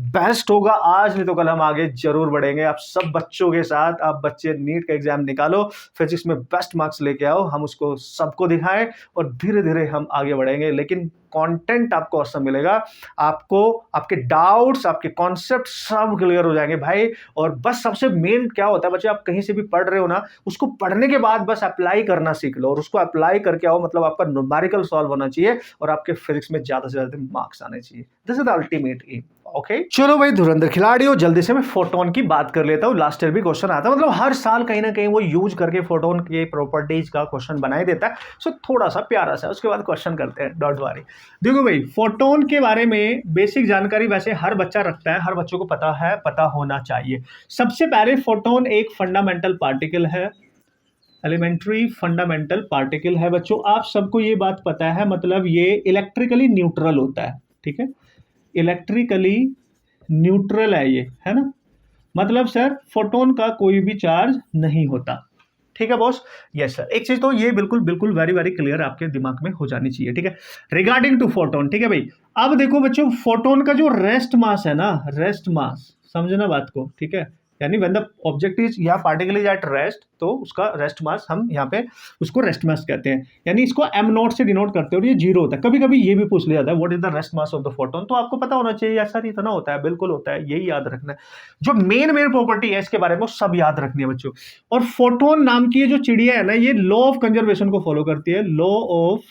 Speaker 1: बेस्ट होगा आज, नहीं तो कल हम आगे जरूर बढ़ेंगे आप सब बच्चों के साथ। आप बच्चे नीट का एग्जाम निकालो, फिजिक्स में बेस्ट मार्क्स लेके आओ, हम उसको सबको दिखाएं और धीरे धीरे हम आगे बढ़ेंगे। लेकिन कंटेंट आपको औसम मिलेगा, आपको आपके डाउट्स, आपके कॉन्सेप्ट सब क्लियर हो जाएंगे भाई। और बस सबसे मेन क्या होता है बच्चे, आप कहीं से भी पढ़ रहे हो ना, उसको पढ़ने के बाद बस अप्लाई करना सीख लो, और उसको अप्लाई करके आओ, मतलब आपका न्यूमेरिकल सॉल्व होना चाहिए और आपके फिजिक्स में ज्यादा से ज्यादा मार्क्स आने चाहिए। This is the ultimate aim. Okay चलो भाई धुरंधर खिलाड़ियों, जल्दी से मैं फोटोन की बात कर लेता हूँ। लास्ट ईयर भी क्वेश्चन आता है, मतलब हर साल कहीं ना कहीं वो यूज करके फोटोन के प्रॉपर्टीज का क्वेश्चन बना ही देता है। सो थोड़ा सा प्यारा सा उसके बाद क्वेश्चन करते हैं, डोंट वरी। देखो भाई, फोटोन के बारे में बेसिक जानकारी वैसे हर बच्चा रखता है, हर बच्चों को पता है, पता होना चाहिए। सबसे पहले फोटोन एक फंडामेंटल पार्टिकल है, एलिमेंट्री फंडामेंटल पार्टिकल है बच्चों। आप सबको ये बात पता है, मतलब ये इलेक्ट्रिकली न्यूट्रल होता है। ठीक है, इलेक्ट्रिकली न्यूट्रल है ये, है ना, मतलब सर फोटोन का कोई भी चार्ज नहीं होता। ठीक है बॉस, यस सर। एक चीज तो ये बिल्कुल बिल्कुल वेरी वेरी क्लियर आपके दिमाग में हो जानी चाहिए। ठीक है, रिगार्डिंग टू फोटोन। ठीक है भाई, अब देखो बच्चों, फोटोन का जो रेस्ट मास है ना, रेस्ट मास, समझना बात को। ठीक है, यानी व्हेन द ऑब्जेक्ट इज या पार्टिकल इज एट रेस्ट, तो उसका रेस्ट मास हम यहाँ पे उसको रेस्ट मास कहते हैं, यानी इसको m नॉट से डिनोट करते हैं और ये 0 होता है। कभी कभी ये भी पूछ लिया जाता है what is the rest mass of the photon, तो आपको पता होना चाहिए यार सर इतना होता है, बिल्कुल होता है, यही याद रखना है। जो मेन मेन प्रॉपर्टी है इसके बारे में सब याद रखनी है बच्चों। और फोटोन नाम की ये जो चिड़िया है ना, ये लॉ ऑफ कंजर्वेशन को फॉलो करती है, लॉ ऑफ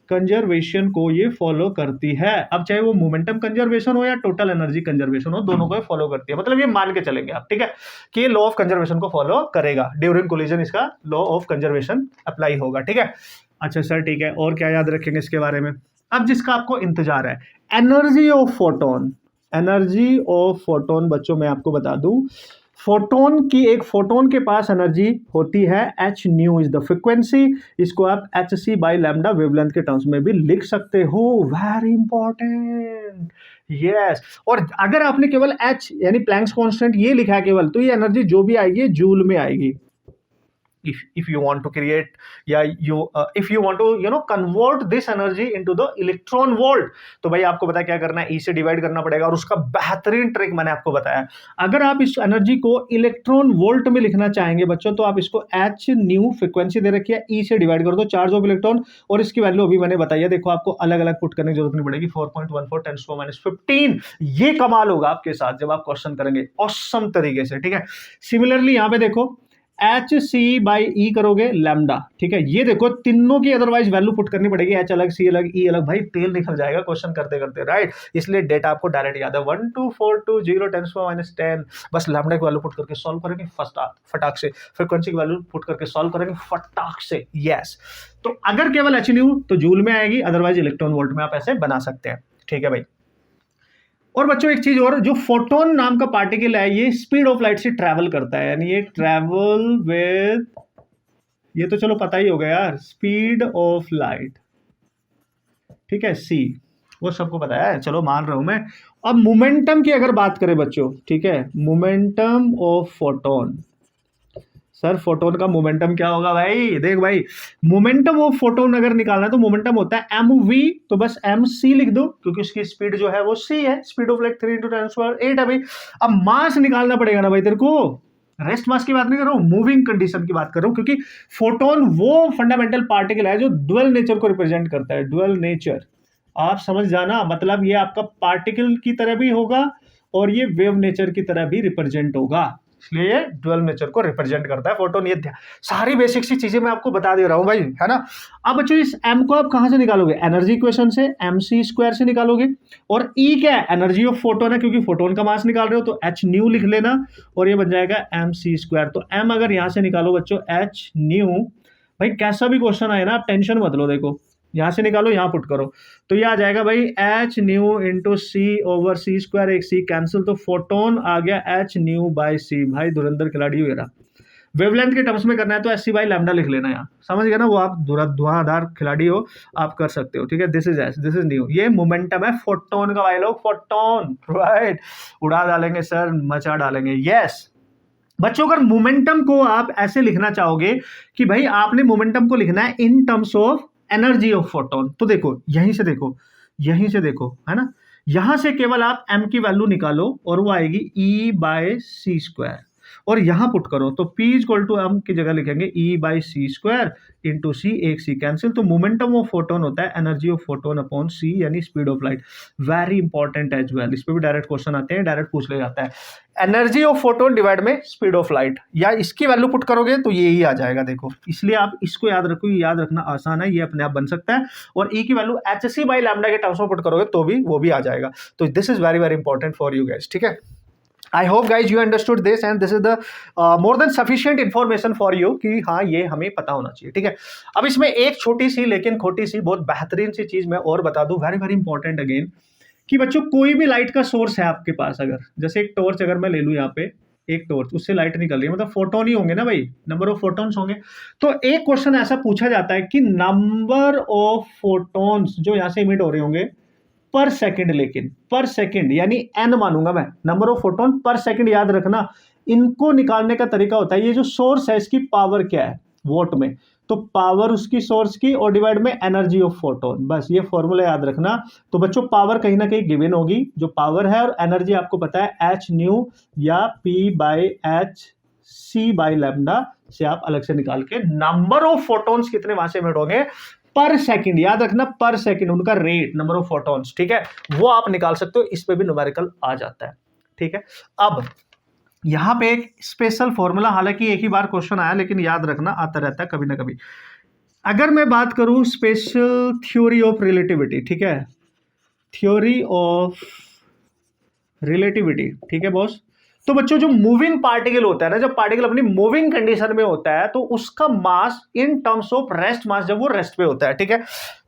Speaker 1: कंजर्वेशन को ये फॉलो करती है। अब चाहे वो मोमेंटम कंजर्वेशन हो या टोटल एनर्जी कंजर्वेशन हो, दोनों को फॉलो करती है। मतलब ये मान के चलेंगे आप, ठीक है, कि ये लॉ ऑफ कंजर्वेशन को फॉलो करेगा। ड्यूरिंग कोलिजन इसका लॉ ऑफ कंजर्वेशन अप्लाई होगा। ठीक है, अच्छा सर ठीक है, और क्या याद रखेंगे इसके बारे में? अब जिसका आपको इंतजार है, energy of photon. Energy of photon बच्चों मैं आपको बता दूं, फोटोन की, एक फोटोन के पास एनर्जी होती है H nu is the frequency. इसको आप H C by lambda wavelength के टर्म्स में भी लिख सकते हो। Very important, yes. और अगर आपने केवल एच यानी प्लैंक्स कांस्टेंट ये लिखा है केवल, तो ये एनर्जी जो भी आएगी जूल में आएगी। if you want to create if you want to convert this energy into the electron volt, तो भाई आपको पता क्या करना है, E से डिवाइड करना पड़ेगा। और उसका बेहतरीन ट्रिक मैंने आपको बताया, अगर आप इस एनर्जी को इलेक्ट्रॉन वोल्ट में लिखना चाहेंगे बच्चों, तो आप इसको एच न्यू फ्रीक्वेंसी दे रखी है, E से डिवाइड कर दो चार्ज ऑफ इलेक्ट्रॉन, और इसकी वैल्यू अभी मैंने बताई है। देखो आपको अलग अलग पुट करने की जरूरत नहीं पड़ेगी, 4.14 × 10⁻15। ये कमाल होगा आपके साथ जब आप क्वेश्चन करेंगे ऑसम तरीके से। ठीक है, सिमिलरली यहाँ पे देखो एच सी बाई ई करोगे लैम्डा। ठीक है, ये देखो तीनों की अदरवाइज वैल्यू पुट करनी पड़ेगी, एच अलग सी अलग ई अलग, भाई तेल निकल जाएगा क्वेश्चन करते करते, राइट। इसलिए डेटा आपको डायरेक्ट याद है, 12420 10⁻⁻10। बस लैम्डा की वैल्यू पुट करके सॉल्व करेंगे फटाक से, फ्रीक्वेंसी की वैल्यू पुट करके सॉल्व करेंगे फटाक से, यस। तो अगर केवल एच न्यू तो जूल में आएगी, अदरवाइज इलेक्ट्रॉन वोल्ट में आप ऐसे बना सकते हैं। ठीक है भाई, और बच्चों एक चीज और, जो फोटोन नाम का पार्टिकल है ये स्पीड ऑफ लाइट से ट्रैवल करता है, यानी ये ट्रैवल विद, ये तो चलो पता ही होगा यार, स्पीड ऑफ लाइट। ठीक है, सी, वो सबको पता है, चलो मान रहा हूं मैं। अब मोमेंटम की अगर बात करें बच्चों, ठीक है, momentum of photon, sir photon का मोमेंटम क्या होगा भाई? देख भाई, मोमेंटम ऑफ फोटोन अगर निकालना है तो मोमेंटम होता है mv, तो बस mc लिख दो, क्योंकि उसकी स्पीड जो है वो c है, स्पीड ऑफ लाइट 3 × 10⁸ है भाई। अब मास निकालना पड़ेगा ना भाई तेरे को, रेस्ट मास की बात नहीं कर रहा हूं, मूविंग कंडीशन की बात कर रहा हूं, क्योंकि फोटोन वो फंडामेंटल पार्टिकल है जो डुअल नेचर को रिप्रेजेंट करता है। डुअल नेचर आप समझ जाना, मतलब ये आपका पार्टिकल की तरह भी होगा और ये वेव नेचर की तरह भी रिप्रेजेंट होगा। इसलिए ये ड्यूअल नेचर को रिप्रेजेंट करता है फोटोन। ये सारी बेसिक सी चीजें मैं आपको बता दे रहा हूं भाई, है ना। अब बच्चों इस m को आप कहां से निकालोगे, एनर्जी इक्वेशन से, mc² से निकालोगे। और E क्या है, एनर्जी ऑफ फोटोन है, क्योंकि फोटोन का मास निकाल रहे हो तो h न्यू लिख लेना और ये बन जाएगा mc²। तो m अगर यहां से निकालो बच्चों h न्यू, भाई कैसा भी क्वेश्चन आए ना आप टेंशन मत लो, देखो यहां से निकालो यहां पुट करो तो ये आ जाएगा भाई h न्यू इंटू सी ओवर c², एक सी कैंसिल, तो फोटोन आ गया h न्यू बाय सी। भाई धुरंधर खिलाड़ी हो रहा। वेवलेंथ के टर्म्स में करना है तो एस सी बाई लैम्डा लिख लेना, यहाँ समझ गया ना, वो आप धुआंधार खिलाड़ी हो, आप कर सकते हो, ठीक है। This is S, this is new, ये मोमेंटम है फोटोन का भाई लोग, फोटोन, राइट। उड़ा डालेंगे सर, मचा डालेंगे, यस। बच्चों अगर मोमेंटम को आप ऐसे लिखना चाहोगे कि भाई आपने मोमेंटम को लिखना है इन terms of energy of photon, तो देखो यहीं से देखो, यहीं से देखो, है ना, यहां से केवल आप m की वैल्यू निकालो और वो आएगी E/c², और यहां पुट करो तो P इक्वल टू m की जगह लिखेंगे E/c² इंटू सी, एक सी कैंसिल, तो मोमेंटम ऑफ फोटोन होता है energy of photon upon C, यानी speed of light. Very important as well, इस पे भी डायरेक्ट क्वेश्चन आते हैं, डायरेक्ट पूछ ले जाता है, एनर्जी ऑफ फोटोन डिवाइड में स्पीड ऑफ लाइट, या इसकी वैल्यू पुट करोगे तो ये ही आ जाएगा, देखो। इसलिए आप इसको याद रखो, ये याद रखना आसान है, ये अपने आप बन सकता है। और ई की वैल्यू hc बाई लैम्डा के टर्म्स में पुट करोगे तो भी वो भी आ जाएगा। तो this is very very important for you guys, ठीक है। I hope guys you understood this and this is the more than sufficient information for you कि हाँ ये हमें पता होना चाहिए, ठीक है। अब इसमें एक छोटी सी लेकिन खोटी सी बहुत बेहतरीन सी चीज मैं और बता दूं, वेरी वेरी इंपॉर्टेंट अगेन, कि बच्चों कोई भी लाइट का सोर्स है आपके पास, अगर जैसे एक टॉर्च अगर मैं ले लूं यहाँ पे, एक टॉर्च, उससे लाइट निकल रही है, मतलब फोटोन ही होंगे ना भाई, नंबर ऑफ फोटोन्स होंगे। तो एक क्वेश्चन ऐसा पूछा जाता है कि नंबर ऑफ फोटोन्स जो यहाँ से इमिट हो रहे होंगे पर सेकंड, लेकिन पर सेकंड यानी n मानूंगा मैं, नंबर ऑफ फोटोन पर सेकंड, याद रखना। इनको निकालने का तरीका होता है, ये जो सोर्स है इसकी पावर क्या है वोट में, तो पावर उसकी सोर्स की और डिवाइड में एनर्जी ऑफ फोटोन, बस ये फॉर्मूला याद रखना। तो बच्चों पावर कहीं ना कहीं गिवन होगी, जो पावर है, और एनर्जी आपको पता है h न्यू या P/h/c लैम्डा से आप अलग से निकाल के नंबर ऑफ फोटोन्स कितने वहां से इमिट होंगे पर सेकंड, याद रखना पर सेकंड, उनका रेट, नंबर ऑफ फोटोन्स, ठीक है, वो आप निकाल सकते हो, इस पे भी न्यूमेरिकल आ जाता है, ठीक है। अब यहां पे एक स्पेशल फॉर्मूला, हालांकि एक ही बार क्वेश्चन आया लेकिन याद रखना आता रहता है कभी ना कभी। अगर मैं बात करूं स्पेशल थ्योरी ऑफ रिलेटिविटी, ठीक है, थ्योरी ऑफ रिलेटिविटी, ठीक है बॉस। तो बच्चों जो मूविंग पार्टिकल होता है ना, जब पार्टिकल अपनी मूविंग कंडीशन में होता है तो उसका mass in terms of rest mass, जब वो रेस्ट पे होता है, ठीक है,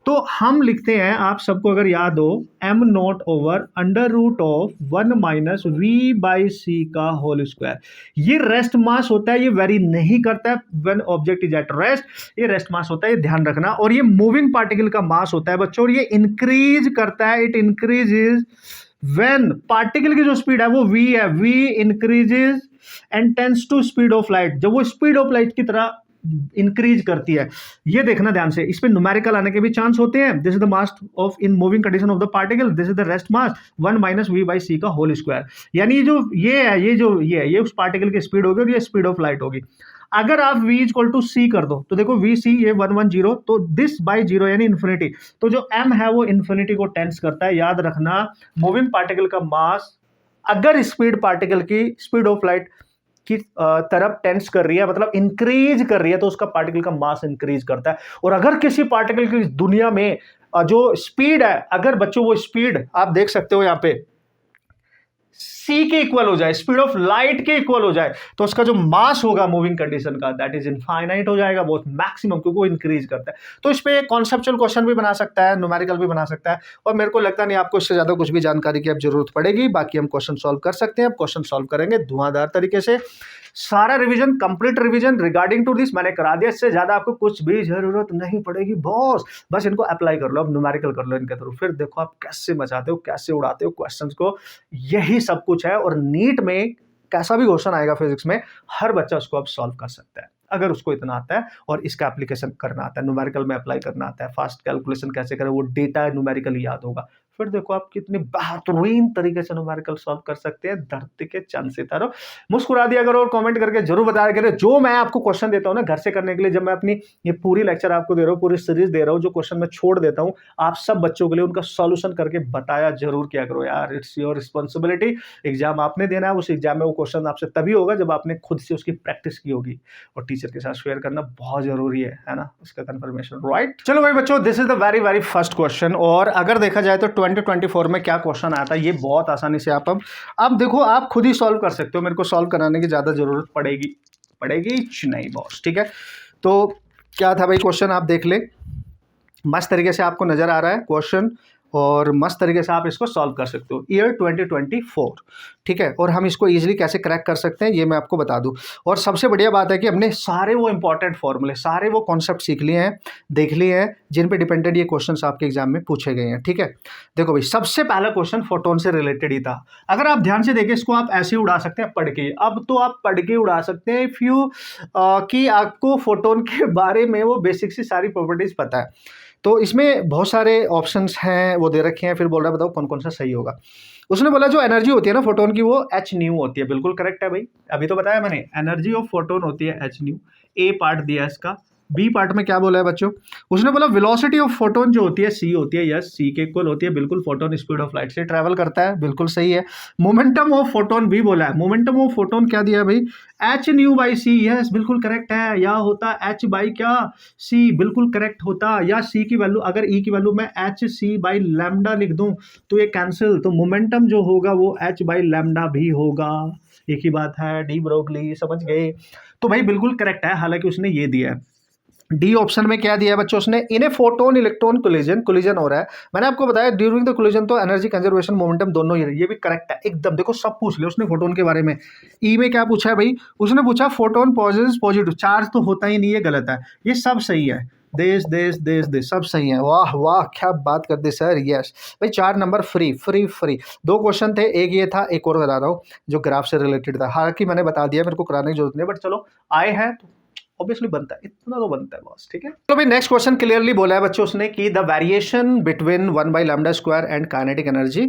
Speaker 1: तो हम लिखते हैं, आप सबको अगर याद हो, m0 over under root of 1 minus v/c का होल स्क्वायर। ये रेस्ट मास होता है, ये वेरी नहीं करता है when object is at rest, ये रेस्ट मास होता है, ये ध्यान रखना। और ये मूविंग पार्टिकल का मास होता है बच्चों, और ये इंक्रीज करता है, इट इंक्रीजेज व्हेन पार्टिकल की जो स्पीड है वो v है, v increases and tends to speed of light, जब वो स्पीड ऑफ लाइट की तरह इंक्रीज करती है। ये देखना ध्यान से, इस पे न्यूमेरिकल आने के भी चांस होते हैं। This is the mass of in moving condition of the particle, this is the rest mass 1 minus v/c का होल स्क्वायर, यानी जो ये है, ये उस पार्टिकल की स्पीड होगी और ये स्पीड ऑफ लाइट होगी। अगर आप v इक्वल टू सी कर दो तो देखो vc ये 110, तो दिस बाई 0 यानी इन्फिनिटी, तो जो m है वो इन्फिनिटी को टेंस करता है। याद रखना मूविंग पार्टिकल का मास अगर स्पीड पार्टिकल की स्पीड ऑफ लाइट की तरफ टेंस कर रही है, मतलब इंक्रीज कर रही है, तो उसका पार्टिकल का मास इंक्रीज करता है। और अगर किसी पार्टिकल की दुनिया में जो स्पीड है, अगर बच्चों वो स्पीड आप देख सकते हो यहाँ पे c के इक्वल हो जाए, स्पीड ऑफ लाइट के इक्वल हो जाए, तो उसका जो मास होगा मूविंग कंडीशन का, दैट इज इनफाइनाइट हो जाएगा, बहुत मैक्सिमम, क्योंकि वो इंक्रीज करता है। तो इस पे कॉन्सेप्चुअल क्वेश्चन भी बना सकता है, न्यूमेरिकल भी बना सकता है, और मेरे को लगता नहीं आपको इससे ज्यादा कुछ भी जानकारी की अब जरूरत पड़ेगी। बाकी हम क्वेश्चन सॉल्व कर सकते हैं, अब क्वेश्चन सॉल्व करेंगे धुआंधार तरीके से। सारा revision, complete revision regarding to this मैंने करा दिया, इससे ज्यादा आपको कुछ भी जरूरत नहीं पड़ेगी बॉस, बस इनको अप्लाई कर लो, अब न्यूमेरिकल कर लो इनके थ्रू, फिर देखो आप कैसे मचाते हो, कैसे उड़ाते हो क्वेश्चंस को। यही सब कुछ है, और नीट में कैसा भी क्वेश्चन आएगा फिजिक्स में, हर बच्चा उसको अब सॉल्व कर सकता है अगर उसको इतना आता है और इसका एप्लीकेशन करना आता है, न्यूमेरिकल में अप्लाई करना आता है, फास्ट कैलकुलेशन कैसे करें, वो डेटा न्यूमेरिकली याद होगा, फिर देखो आप कितनी बेहतरीन तरीके से न्यूमेरिकल सॉल्व कर सकते हैं धरती के चंद सितारों। मुस्कुरा दिया करो और कमेंट करके जरूर बताया करो जो मैं आपको क्वेश्चन देता हूं ना घर से करने के लिए, जब मैं अपनी ये पूरी लेक्चर आपको दे रहा हूँ, पूरी सीरीज दे रहा हूँ, जो क्वेश्चन मैं छोड़ देता हूँ आप सब बच्चों के लिए उनका सॉल्यूशन करके बताया जरूर किया करो यार। It's your responsibility. एग्जाम आपने देना है, उस एग्जाम में वो क्वेश्चन आपसे तभी होगा जब आपने खुद से उसकी प्रैक्टिस की होगी, और टीचर के साथ शेयर करना बहुत जरूरी है ना, उसका कंफर्मेशन। राइट, चलो भाई बच्चों, this is the very very first question. और अगर देखा जाए तो 2024 में क्या क्वेश्चन आया था ये बहुत आसानी से आप अब देखो आप खुद ही सॉल्व कर सकते हो, मेरे को सॉल्व कराने की ज्यादा जरूरत पड़ेगी नहीं बॉस, ठीक है। तो क्या था भाई क्वेश्चन, आप देख ले, मस्त तरीके से आपको नजर आ रहा है क्वेश्चन और मस्त तरीके से आप इसको सॉल्व कर सकते हो। ईयर 2024, ठीक है, और हम इसको इजीली कैसे क्रैक कर सकते हैं ये मैं आपको बता दूं। और सबसे बढ़िया बात है कि हमने सारे वो इंपॉर्टेंट फॉर्मूले, सारे वो कॉन्सेप्ट सीख लिए हैं, देख लिए हैं, जिन पे डिपेंडेंट ये क्वेश्चंस आपके एग्जाम में पूछे गए हैं, ठीक है। देखो भाई, सबसे पहला क्वेश्चन फोटोन से रिलेटेड ही था। अगर आप ध्यान से देखें इसको आप ऐसे ही उड़ा सकते हैं पढ़ के, अब तो आप पढ़ के उड़ा सकते हैं इफ यू कि आपको फोटोन के बारे में वो बेसिक सी सारी प्रॉपर्टीज पता है। तो इसमें बहुत सारे ऑप्शंस हैं वो दे रखे हैं, फिर बोल रहा है बताओ कौन कौन सा सही होगा। उसने बोला जो एनर्जी होती है ना फोटोन की वो एच न्यू होती है, बिल्कुल करेक्ट है भाई, अभी तो बताया मैंने, एनर्जी ऑफ फोटोन होती है एच न्यू। ए पार्ट दिया है इसका। बी पार्ट में क्या बोला है बच्चों, उसने बोला वेलोसिटी ऑफ फोटोन जो होती है सी होती है, यस सी के इक्वल होती है, बिल्कुल, फोटोन स्पीड ऑफ लाइट से ट्रैवल करता है, बिल्कुल सही है। मोमेंटम ऑफ फोटोन भी बोला है, मोमेंटम ऑफ फोटोन क्या दिया है भाई, H nu by C, yes बिल्कुल करेक्ट है, या होता एच बाई क्या सी, बिल्कुल करेक्ट होता, या सी की वैल्यू, अगर ई की वैल्यू मैं एच सी बाई लैम्डा लिख दूं तो ये कैंसिल, तो मोमेंटम जो होगा वो एच बाई लैम्डा भी होगा, एक ही बात है, डी ब्रोगली, समझ गए। तो भाई बिल्कुल करेक्ट है, हालांकि उसने ये दिया है। डी ऑप्शन में क्या दिया है बच्चों उसने, इन ए फोटोन इलेक्ट्रॉन कोलिजन हो रहा है, मैंने आपको बताया ड्यूरिंग द कोलिजन तो एनर्जी कंजर्वेशन मोमेंटम दोनों ही है, ये भी करेक्ट है एकदम। देखो सब पूछ लिया उसने फोटोन के बारे में। ई में क्या पूछा है भाई, उसने पूछा फोटोन पॉजिटिव चार्ज तो होता ही नहीं है, गलत है, ये सब सही है, देश देश देश देश सब सही है, वाह वाह क्या बात कर दी सर, यस भाई। 4 number free free free. 2 question थे, एक ये था, एक और बता रहा हूँ जो ग्राफ से रिलेटेड था, हालांकि मैंने बता दिया, मेरे को कराने की जरूरत नहीं, बट चलो आए हैं तो ऑब्वियसली बनता है, इतना तो बनता है बॉस, ठीक है। तो भाई नेक्स्ट क्वेश्चन क्लियरली बोला है बच्चों उसने कि the variation between 1 by lambda square and kinetic energy,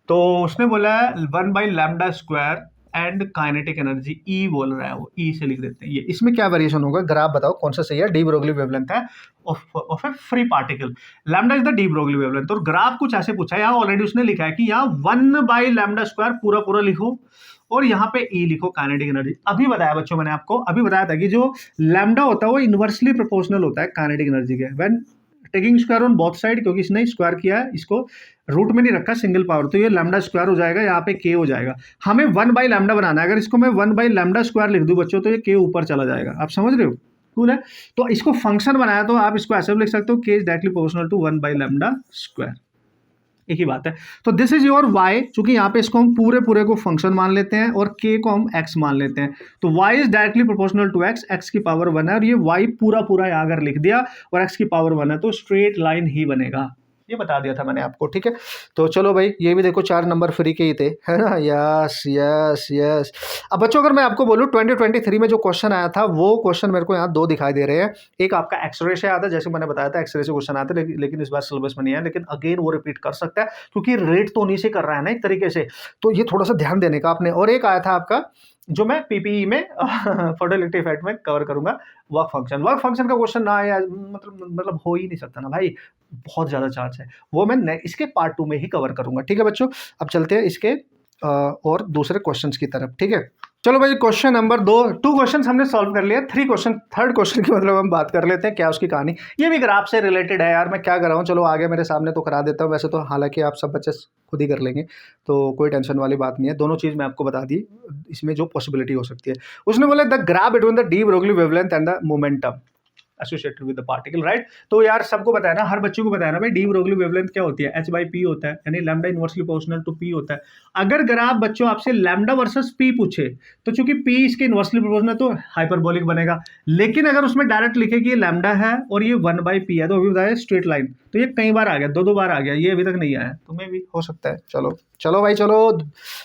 Speaker 1: तो उसने बोला है 1 by lambda square and kinetic energy, E बोल रहा है वो, ई से लिख देते हैं ये, इसमें क्या वेरिएशन होगा, ग्राफ बताओ कौन सा सही है। डी ब्रोगली वेवलेंथ है of A free particle, lambda is the de Broglie wavelength, और ग्राफ कुछ ऐसे पूछा है, यहाँ ऑलरेडी उसने लिखा है कि यहाँ 1 बाई लैम्डा स्क्वायर पूरा पूरा लिखो और यहाँ पे ई लिखो काइनेटिक एनर्जी। अभी बताया बच्चों मैंने आपको, अभी बताया था कि जो लैम्डा होता है वो इनवर्सली प्रोपोर्शनल होता है काइनेटिक एनर्जी के, when taking square on both side, क्योंकि इसने स्क्वायर किया है, इसको रूट में नहीं रखा सिंगल पावर, तो ये लैम्डा स्क्वायर हो जाएगा, यहाँ पे के हो जाएगा। हमें 1 बाई लैम्डा बनाना है, अगर इसको मैं 1 बाई लैम्डा स्क्वायर लिख दूं बच्चों तो ये के ऊपर चला जाएगा, आप समझ रहे हो, कूल है। तो इसको फंक्शन बनाया तो आप इसको ऐसे भी लिख सकते हो, K is directly proportional to 1 by lambda square, एक ही बात है। तो दिस इज योर y, चूंकि यहाँ पे इसको हम पूरे पूरे को फंक्शन मान लेते हैं और k को हम x मान लेते हैं, तो y is directly proportional to x की पावर 1 है, और ये y पूरा पूरा यहाँ अगर लिख दिया और x की पावर 1 है तो स्ट्रेट लाइन ही बनेगा, ये बता दिया था मैंने आपको, ठीक है। तो चलो भाई ये भी देखो 4 नंबर फ्री के ही थे, है ना, यस यस यस। अब बच्चों अगर मैं आपको बोलूँ 2023 में जो क्वेश्चन आया था वो क्वेश्चन मेरे को यहाँ 2 दिखाई दे रहे हैं। एक आपका एक्सरे से आया था, जैसे मैंने बताया था एक्सरे से क्वेश्चन आते लेकिन इस बार सिलेबस में नहीं है, लेकिन अगेन वो रिपीट कर सकता है क्योंकि रेट तो उन्हीं से कर रहा है ना एक तरीके से, तो ये थोड़ा सा ध्यान देने का आपने। और एक आया था आपका जो मैं पीपीई में फोटोइलेक्ट्रिक इफेक्ट में कवर करूंगा, वर्क फंक्शन का क्वेश्चन ना आया मतलब हो ही नहीं सकता ना भाई, बहुत ज्यादा चांस है, वो मैं इसके पार्ट 2 में ही कवर करूंगा, ठीक है बच्चों। अब चलते हैं इसके और दूसरे क्वेश्चंस की तरफ, ठीक है। चलो भाई क्वेश्चन नंबर 2, 2 क्वेश्चन हमने सॉल्व कर लिया, 3 क्वेश्चन, थर्ड क्वेश्चन की मतलब हम बात कर लेते हैं क्या उसकी कहानी, ये भी ग्राफ से रिलेटेड है यार, मैं क्या कर रहा हूँ, चलो आगे मेरे सामने तो करा देता हूँ, वैसे तो हालांकि आप सब बच्चे खुद ही कर लेंगे तो कोई टेंशन वाली बात नहीं है, दोनों चीज़ मैं आपको बता दी इसमें जो पॉसिबिलिटी हो सकती है। उसने बोला the graph between the de Broglie wavelength and the momentum associated with the particle, right. तो यार सबको पता है ना, हर बच्चों को पता है ना भाई डी ब्रोगली वेवलेंथ क्या होती है, h बाई पी होता है, यानी lambda inversely proportional to P होता है। अगर ग्राफ बच्चों आपसे लैम्डा वर्सेस पी पूछे तो चूंकि पी इसके इनवर्सली प्रोपोर्शनल तो हाइपरबोलिक बनेगा, लेकिन अगर उसमें डायरेक्ट लिखे कि ये लैम्डा है और ये 1 बाई पी है तो अभी बताया स्ट्रेट लाइन, तो ये कई बार आ गया, 2 बार आ गया, ये अभी तक नहीं आया, तुम्हें भी हो सकता है। चलो चलो भाई चलो,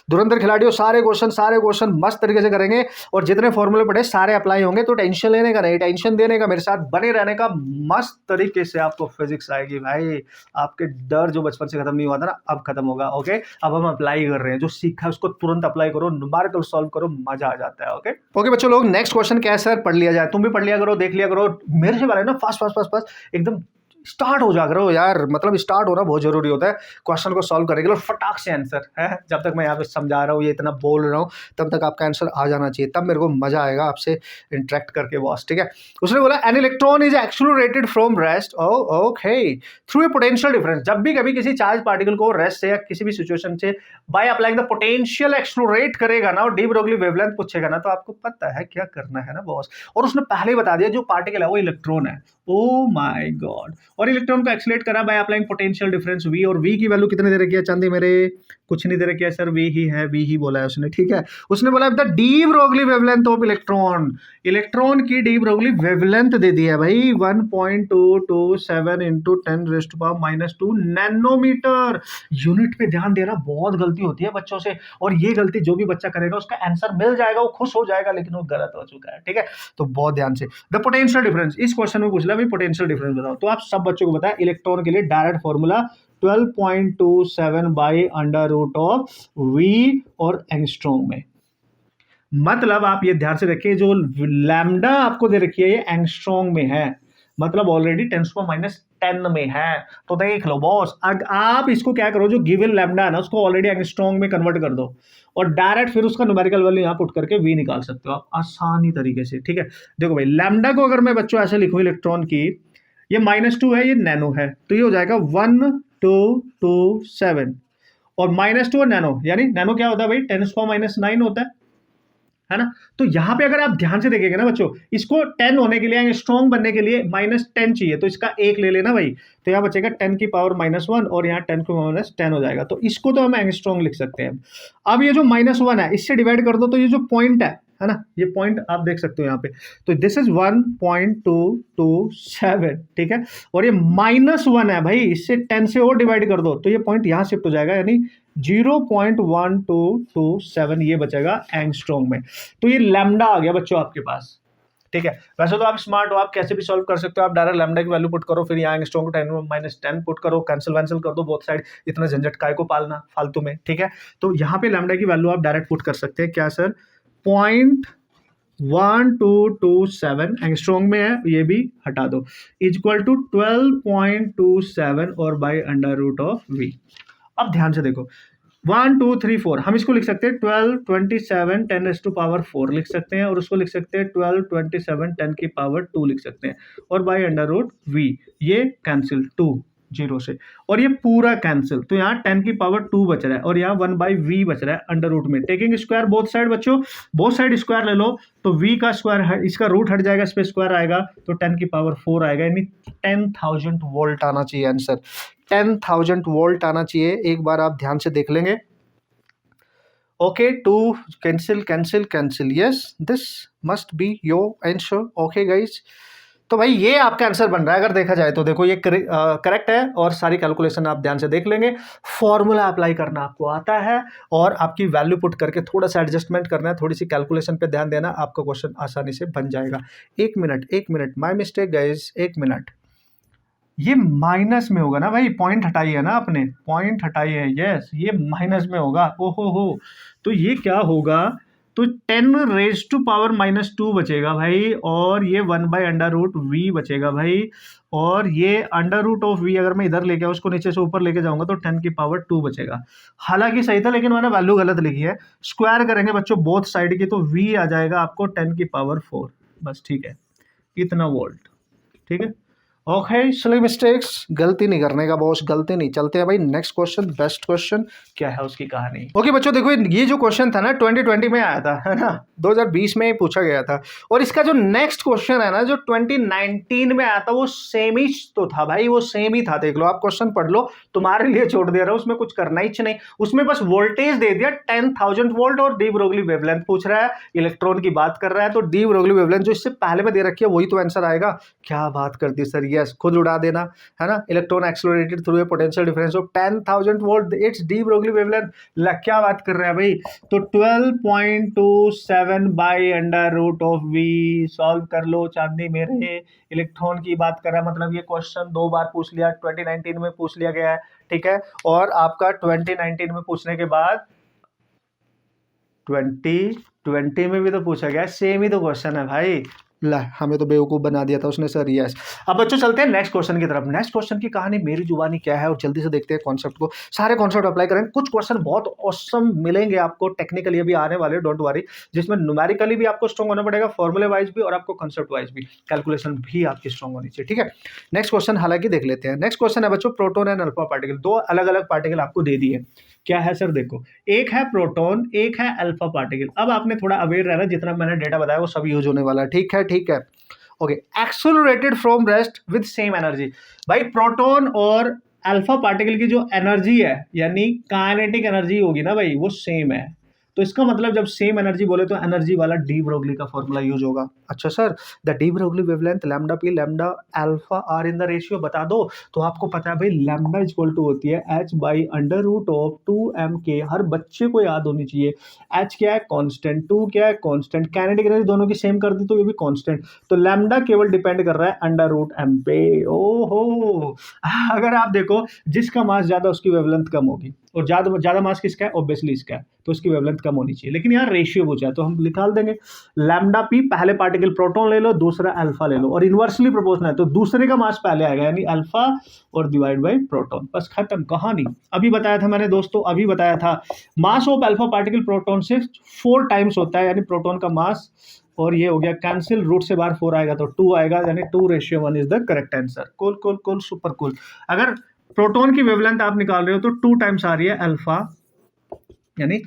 Speaker 1: धुरंधर खिलाड़ियों, सारे क्वेश्चन मस्त तरीके से करेंगे और जितने फॉर्मूले पढ़े सारे अप्लाई होंगे, तो टेंशन लेने का नहीं, टेंशन देने का, मेरे साथ बने रहने का। मस्त तरीके से आपको फिजिक्स आएगी भाई। आपके डर जो बचपन से खत्म नहीं हुआ था ना, अब खत्म होगा। ओके, अब हम अप्लाई कर रहे हैं, जो सीखा है उसको तुरंत अप्लाई करो, न्यूमेरिकल सॉल्व करो, मजा आ जाता है। ओके ओके बच्चों लोग, नेक्स्ट क्वेश्चन क्या है सर, पढ़ लिया जाए, तुम भी पढ़ लिया करो, देख लिया करो, मेरे से वाले ना फास्ट फास्ट फास्ट फास्ट एकदम स्टार्ट हो जा करो यार, मतलब स्टार्ट होना बहुत जरूरी होता है क्वेश्चन को सॉल्व करने के लिए। फटाक से आंसर है, जब तक मैं यहाँ पे समझा रहा हूँ, ये इतना बोल रहा हूँ, तब तक आपका आंसर आ जाना चाहिए, तब मेरे को मजा आएगा आपसे इंटरेक्ट करके बॉस। ठीक है, उसने बोला an electron is accelerated from rest okay through a potential difference. जब भी कभी किसी चार्ज पार्टिकल को रेस्ट से या किसी भी सिचुएशन से by applying the potential accelerate करेगा ना, और डी ब्रोगली वेवलेंथ पूछेगा ना, तो आपको पता है क्या करना है ना बॉस। और उसने पहले ही बता दिया जो पार्टिकल है वो इलेक्ट्रॉन है। ओ माय गॉड, और इलेक्ट्रॉन को एक्सलेट करा by applying potential difference V, और वी की वैल्यू कितने दे रखी है चांदी मेरे, कुछ नहीं दे रखी है सर, वी ही है, वी ही बोला है उसने। ठीक है, उसने बोला the de Broglie wavelength of electron, electron की डी ब्रोगली वेवलेंथ दे दी है भाई 1.227 इंटू 10⁻⁻² नैनोमीटर। यूनिट पे ध्यान देना बहुत गलती होती है बच्चों से, और ये गलती जो भी बच्चा करेगा उसका आंसर मिल जाएगा, वो खुश हो जाएगा, लेकिन वो गलत हो चुका है। ठीक है, तो बहुत ध्यान से। द पोटेंशियल डिफरेंस, इस क्वेश्चन में पूछ लिया भाई पोटेंशियल डिफरेंस बताओ, तो आप सब बच्चों को बताया इलेक्ट्रॉन के लिए direct formula 12.27 by under root of V और एंगस्ट्रॉम में। मतलब आप ये ध्यान से रखिए, जो लैम्डा आपको दे रखी है ये एंगस्ट्रॉम में है, मतलब ऑलरेडी 10⁻10 में है। तो देख लो बॉस, आप इसको क्या करो, जो गिवन लैम्डा है ना उसको ऑलरेडी एंगस्ट्रॉम में कन्वर्ट कर दो, और डायरेक्ट फिर उसका न्यूमेरिकल वैल्यू यहाँ पुट करके वी निकाल सकते हो आप आसानी तरीके से। ठीक है, देखो भाई लैम्डा को अगर मैं बच्चों ऐसे लिखूं इलेक्ट्रॉन की, ये -2 है, ये नैनो है, तो ये हो जाएगा 1227, और -2 और नैनो, यानी नैनो क्या होता है भाई 10⁻9 होता है ना। तो यहां पे अगर आप ध्यान से देखेंगे ना बच्चों, इसको 10 होने के लिए, स्ट्रॉन्ग बनने के लिए -10 चाहिए, तो इसका 1 ले लेना भाई, तो यहाँ बचेगा 10 की पावर -1, और यहाँ 10 की पावर -10 हो जाएगा, तो इसको तो हम एंगस्ट्रॉन्ग लिख सकते हैं। अब ये जो -1 है इससे डिवाइड कर दो, तो ये जो पॉइंट है ना, ये पॉइंट आप देख सकते हो यहाँ पे, तो दिस इज 1.227। ठीक है, और ये -1 है भाई, इससे 10 से और डिवाइड कर दो, तो ये पॉइंट यहाँ शिफ्ट हो जाएगा, यानी 0.1227 ये बचेगा एंगस्ट्रॉम में। तो ये लैम्डा आ गया बच्चों आपके पास। ठीक है, वैसे तो आप स्मार्ट हो, आप कैसे भी सॉल्व कर सकते हो, आप डायरेक्ट लैम्डा की वैल्यू पुट करो, फिर यहाँ एंगस्ट्रॉम को 10⁻10 पुट करो, कैंसिल वैंसिल कर दो बोथ साइड, इतना झंझट काय को पालना फालतू में। ठीक है, तो यहाँ पे लैम्डा की वैल्यू आप डायरेक्ट पुट कर सकते हैं, क्या सर 0.1227 एंगस्ट्रॉम में है, ये भी हटा दो, इक्वल टू 12.27 और by under root of V. अब ध्यान से देखो 1 2 3 4, हम इसको लिख सकते हैं 12 27 10⁻4 लिख सकते हैं, और उसको लिख सकते हैं 12 27 10 की पावर 2 लिख सकते हैं, और बाय अंडर रूट वी, ये कैंसिल 2 0 से, और ये पूरा कैंसिल, तो यहाँ 10 की पावर 2 बच रहा है, और यहाँ 1/v बच रहा है अंडर रूट में। टेकिंग स्क्वायर बोथ साइड बच्चों, बोथ साइड स्क्वायर ले लो, तो v का स्क्वायर, इसका रूट हट जाएगा, इस पे स्क्वायर आएगा, तो 10 की पावर 4 आएगा, यानी 10,000 वोल्ट आना चाहिए आंसर, 10,000 वोल्ट आना चाहिए। एक बार आप ध्यान से देख लेंगे। Okay, 2 cancel cancel cancel, yes this must be your answer. Okay guys, तो भाई ये आपका आंसर बन रहा है, अगर देखा जाए तो देखो ये करेक्ट है, और सारी कैलकुलेशन आप ध्यान से देख लेंगे। फॉर्मूला अप्लाई करना आपको आता है, और आपकी वैल्यू पुट करके थोड़ा सा एडजस्टमेंट करना है, थोड़ी सी कैलकुलेशन पे ध्यान देना, आपका क्वेश्चन आसानी से बन जाएगा। एक minute my mistake guys, 1 minute, ये माइनस में होगा ना भाई, पॉइंट हटाई है ना आपने, पॉइंट हटाई है, यस ये माइनस में होगा। ओहो हो, तो ये क्या होगा, तो 10⁻⁻2 बचेगा भाई, और ये 1/√v बचेगा भाई, और ये अंडर रूट ऑफ v अगर मैं इधर लेके आऊँ, उसको नीचे से ऊपर लेके जाऊंगा, तो 10 की पावर 2 बचेगा। हालांकि सही था, लेकिन मैंने वैल्यू गलत लिखी है। स्क्वायर करेंगे बच्चों बोथ साइड की, तो v आ जाएगा आपको 10 की पावर 4, बस ठीक है, इतना वोल्ट। ठीक है, ओके, सिली मिस्टेक्स, गलती नहीं करने का बॉस, गलती नहीं। चलते हैं भाई नेक्स्ट क्वेश्चन, बेस्ट क्वेश्चन क्या है उसकी कहानी। ओके बच्चों देखो, ये जो क्वेश्चन था ना 2020 में आया था, है ना, 2020 में पूछा गया था, और इसका जो नेक्स्ट क्वेश्चन है ना जो 2019 में आया था, वो सेम ही तो था भाई, वो सेम ही था। देख लो आप, क्वेश्चन पढ़ लो, तुम्हारे लिए छोड़ दे रहा हूं, उसमें कुछ करना ही नहीं, उसमें बस वोल्टेज दे दिया 10,000 वोल्ट, और डी ब्रोगली वेवलेंथ पूछ रहा है, इलेक्ट्रॉन की बात कर रहा है, तो डी ब्रोगली वेवलेंथ जो इससे पहले में दे रखी है वही तो आंसर आएगा। क्या बात कर दी सर, यस, खुद उड़ा देना, है ना। Electron accelerated through a potential difference of 10,000 volt, its de Broglie wavelength. क्या बात कर रहे हैं भाई। तो 12.27 by under root of V, solve कर लो चांदी मेरे। इलेक्ट्रॉन की बात कर रहा है, मतलब ये क्वेश्चन 2 बार पूछ लिया, 2019 में पूछ लिया गया है, ठीक है। और आपका 2019 में पूछने के बाद 2020 में भी तो पूछा गया, सेम ही तो क्वेश्चन है भाई। ला, हमें तो बेवकूफ बना दिया था उसने सर, यस। अब बच्चों चलते हैं नेक्स्ट क्वेश्चन की तरफ। नेक्स्ट क्वेश्चन की कहानी मेरी जुबानी क्या है, और जल्दी से देखते हैं कॉन्सेप्ट को। सारे कॉन्सेप्ट अप्लाई करें, कुछ क्वेश्चन बहुत ऑसम मिलेंगे आपको, टेक्निकली अभी आने वाले, डोंट वरी, जिसमें न्यूमेरिकली भी आपको स्ट्रॉन्ग होना पड़ेगा, फॉर्मूले वाइज भी, और आपको कॉन्सेप्ट वाइज भी, कैलकुलेशन भी आपकी स्ट्रॉन्ग होनी चाहिए, ठीक है। नेक्स्ट क्वेश्चन हालांकि देख लेते हैं। नेक्स्ट क्वेश्चन है बच्चों प्रोटोन एंड अल्फा पार्टिकल। दो अलग अलग पार्टिकल आपको दे दिए। क्या है सर, देखो, एक है प्रोटॉन, एक है अल्फा पार्टिकल। अब आपने थोड़ा अवेयर रहना, जितना मैंने डेटा बताया वो सब यूज होने वाला है, ठीक है, ठीक है। Okay, accelerated from rest with same energy. भाई प्रोटॉन और अल्फा पार्टिकल की जो एनर्जी है, यानी काइनेटिक एनर्जी होगी ना भाई, वो सेम है। तो इसका मतलब जब सेम एनर्जी बोले तो एनर्जी वाला डी ब्रोगली का फॉर्मूला यूज होगा। अच्छा sir, the de Broglie wavelength lambda P lambda alpha R in the ratio बता दो। तो आपको पता है भाई, लैम्डा इक्वल टू होती है h by under root of 2m_k। हर बच्चे को याद होनी चाहिए। h क्या है, कांस्टेंट, 2 क्या है, कांस्टेंट, काइनेटिक एनर्जी दोनों की सेम कर दी तो ये भी कांस्टेंट। तो लैम्डा केवल डिपेंड कर रहा है अंडर रूट m पे। ओहो, अगर आप देखो, जिसका मास ज्यादा उसकी वेवलेंथ कम होगी, और ज्यादा मास किसका है, ऑब्वियसली इसका है, तो उसकी वेवलेंथ कम होनी चाहिए। लेकिन यार रेशियो पूछा है तो हम निकाल देंगे। लैम्डा पी, पहले पार्टिकल प्रोटॉन ले लो, दूसरा अल्फा ले लो, और इनवर्सली प्रोपोर्शनल है तो दूसरे का मास पहले आएगा, यानी अल्फा और डिवाइड बाय प्रोटॉन, बस खत्म कहानी। अभी बताया था मैंने दोस्तों, अभी बताया था, mass of alpha particle proton से 4 टाइम्स होता है, यानी प्रोटॉन का मास। और ये हो गया कैंसिल, रूट से बाहर 4 आएगा तो 2 आएगा, यानी 2:1 is the correct answer. Cool cool cool, super cool. अगर प्रोटॉन की वेवलेंथ आप निकाल रहे हो तो 2 टाइम्स आ रही है अल्फा, यानी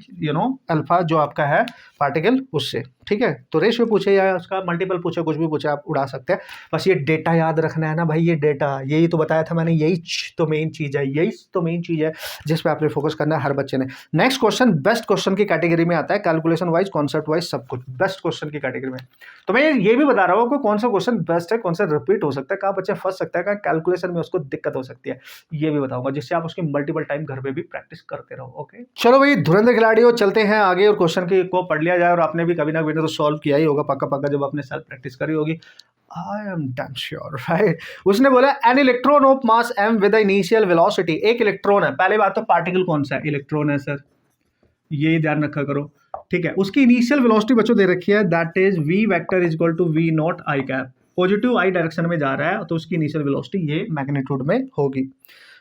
Speaker 1: अल्फा जो आपका है पार्टिकल उससे, ठीक है। तो रेशियो पूछे या उसका मल्टीपल पूछे, कुछ भी पूछे, आप उड़ा सकते हैं। बस ये डेटा याद रखना है ना भाई, ये डेटा, यही तो बताया था मैंने, यही तो मेन चीज़ है, यही तो मेन चीज़ है जिस पे आपने फोकस करना है हर बच्चे ने। नेक्स्ट क्वेश्चन बेस्ट क्वेश्चन की कैटेगरी में आता है, कैलकुलेशन वाइज, कॉन्सेप्ट वाइज, सब कुछ बेस्ट क्वेश्चन की कैटेगरी में। तो मैं ये भी बता रहा हूँ कि कौन सा क्वेश्चन बेस्ट है, कौन सा रिपीट हो सकता है, कहाँ बच्चे फंस सकता है, कहाँ कैलकुलेशन में उसको दिक्कत हो सकती है, ये भी बताऊंगा, जिससे आप उसकी मल्टीपल टाइम घर पे भी प्रैक्टिस करते रहो। ओके, चलो भाई धुरंधर खिलाड़ी हो, चलते हैं आगे, और क्वेश्चन को पढ़ लिया जाए, और आपने भी कभी ना कभी तो सॉल्व किया ही होगा पक्का पक्का, जब आपने सेल्फ प्रैक्टिस करी होगी। I am damn sure, right. उसने बोला an electron of mass m with initial velocity. एक इलेक्ट्रॉन है, पहले बात तो पार्टिकल कौन सा है, इलेक्ट्रॉन है सर, ये ध्यान रखा करो, ठीक है। उसकी इनिशियल वेलोसिटी बच्चों दे रखी है, that is v vector is equal to v naught i cap. Positive i direction में जा रहा है, तो उसकी इनिशियल वेलोसिटी ये मैग्नीट्यूड में होगी।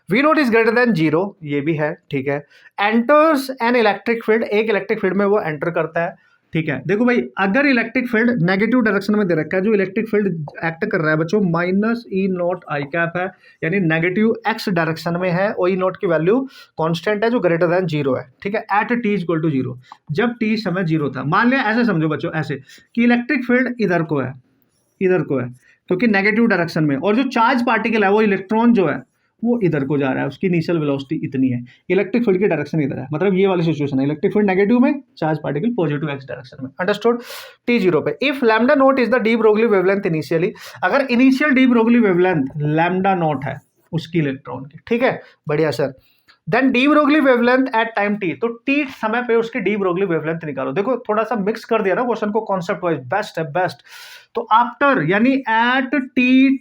Speaker 1: V note is greater than 0, ये भी है, ठीक है। एंटर्स एन इलेक्ट्रिक फील्ड, एक इलेक्ट्रिक फील्ड में वो एंटर करता है, ठीक है। देखो भाई, अगर इलेक्ट्रिक फील्ड नेगेटिव डायरेक्शन में दे रखा है, जो इलेक्ट्रिक फील्ड एक्ट कर रहा है बच्चों, minus E not I cap है, यानी नेगेटिव एक्स डायरेक्शन में है, और ई नॉट की वैल्यू कांस्टेंट है जो ग्रेटर देन 0 है, ठीक है। एट टी इक्वल टू 0, जब टी समय 0 था। मान लिया, ऐसे समझो बच्चों, ऐसे कि इलेक्ट्रिक फील्ड इधर को है, इधर को है, क्योंकि नेगेटिव डायरेक्शन में, और जो चार्ज पार्टिकल है वो इलेक्ट्रॉन जो है वो इधर को जा रहा है, उसकी इनिशियल वेलोसिटी इतनी है, इलेक्ट्रिक फील्ड की डायरेक्शन इधर है, मतलब ये वाली सिचुएशन है, इलेक्ट्रिक फील्ड नेगेटिव में, charge particle positive X direction में, अंडरस्टूड। t0 पे if lambda not is the de Broglie wavelength initially, अगर initial de Broglie wavelength lambda not है उसकी इलेक्ट्रॉन की, ठीक है, बढ़िया sir. Then de Broglie wavelength at time T, तो टी समय पे उसकी डी ब्रोगली वेवलेंथ निकालो। देखो थोड़ा सा मिक्स कर दिया ना क्वेश्चन को, कॉन्सेप्ट वाइज बेस्ट है, बेस्ट। तो आफ्टर, यानी at T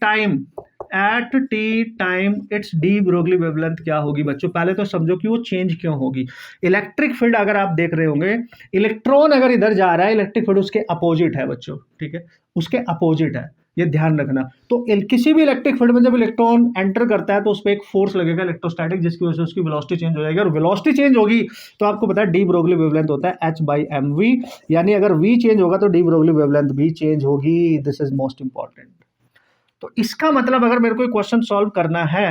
Speaker 1: time it's de Broglie wavelength क्या होगी बच्चों, पहले तो समझो कि वो चेंज क्यों होगी। इलेक्ट्रिक फील्ड अगर आप देख रहे होंगे, इलेक्ट्रॉन अगर इधर जा रहा है, इलेक्ट्रिक फील्ड उसके अपोजिट है बच्चों, ठीक है, उसके अपोजिट है, ये ध्यान रखना। तो किसी भी इलेक्ट्रिक फील्ड में जब इलेक्ट्रॉन एंटर करता है तो उस पर एक फोर्स लगेगा इलेक्ट्रोस्टैटिक, जिसकी वजह से उसकी वेलोसिटी चेंज हो जाएगी, और वेलोसिटी चेंज होगी तो आपको पता है डी ब्रोगली वेवलेंथ होता है h/mv, यानी अगर v चेंज होगा तो डी ब्रोगली वेवलेंथ भी चेंज होगी। This is most important. तो इसका मतलब अगर मेरे को क्वेश्चन सॉल्व करना है,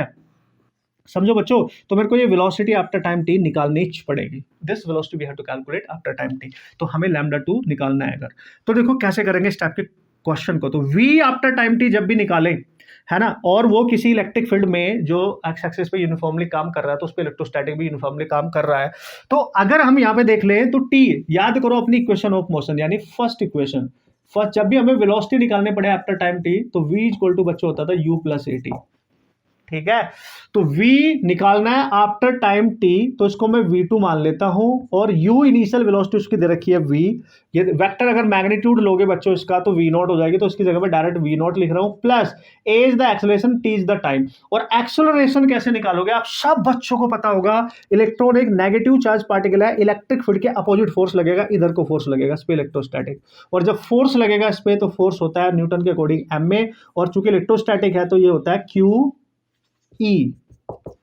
Speaker 1: समझो बच्चों, तो मेरे को ये वेलोसिटी आफ्टर टाइम टी निकालनी पड़ेगी। This velocity we have to calculate after time T, तो हमें λ2 निकालना है। अगर तो देखो कैसे करेंगे इस टाइप के क्वेश्चन को, तो v आफ्टर टाइम टी जब भी निकालें, है ना, और वो किसी इलेक्ट्रिक फील्ड में जो एक्स एक्सिस पे यूनिफॉर्मली काम कर रहा है, तो उस पर इलेक्ट्रोस्टैटिक भी यूनिफॉर्मली काम कर रहा है। तो अगर हम यहाँ पे देख लें तो t, याद करो अपनी इक्वेशन ऑफ मोशन, यानी फर्स्ट इक्वेशन, फर्स्ट जब भी हमें वेलोसिटी निकालने पड़े आफ्टर टाइम टी, तो v इक्वल टू बच्चों होता था u प्लस ए टी। ठीक है, तो v निकालना है आफ्टर टाइम t, तो इसको मैं v2 मान लेता हूं, और u इनिशियल वेलोसिटी उसकी दे रखी है v। ये वेक्टर अगर मैग्नीट्यूड लोगे बच्चों इसका तो v नॉट हो जाएगी, तो इसकी जगह पे डायरेक्ट v नॉट लिख रहा हूं, plus a is the acceleration, t is the time. और एक्सेलरेशन कैसे निकालोगे, आप सब बच्चों को पता होगा, इलेक्ट्रॉन एक नेगेटिव चार्ज पार्टिकल है, इलेक्ट्रिक फील्ड के अपोजिट फोर्स लगेगा, इधर को फोर्स लगेगा, इस पे इलेक्ट्रोस्टैटिक। और जब फोर्स लगेगा इस पे, तो फोर्स होता है न्यूटन के अकॉर्डिंग ma, और चूंकि इलेक्ट्रोस्टैटिक है तो ये होता है q ई,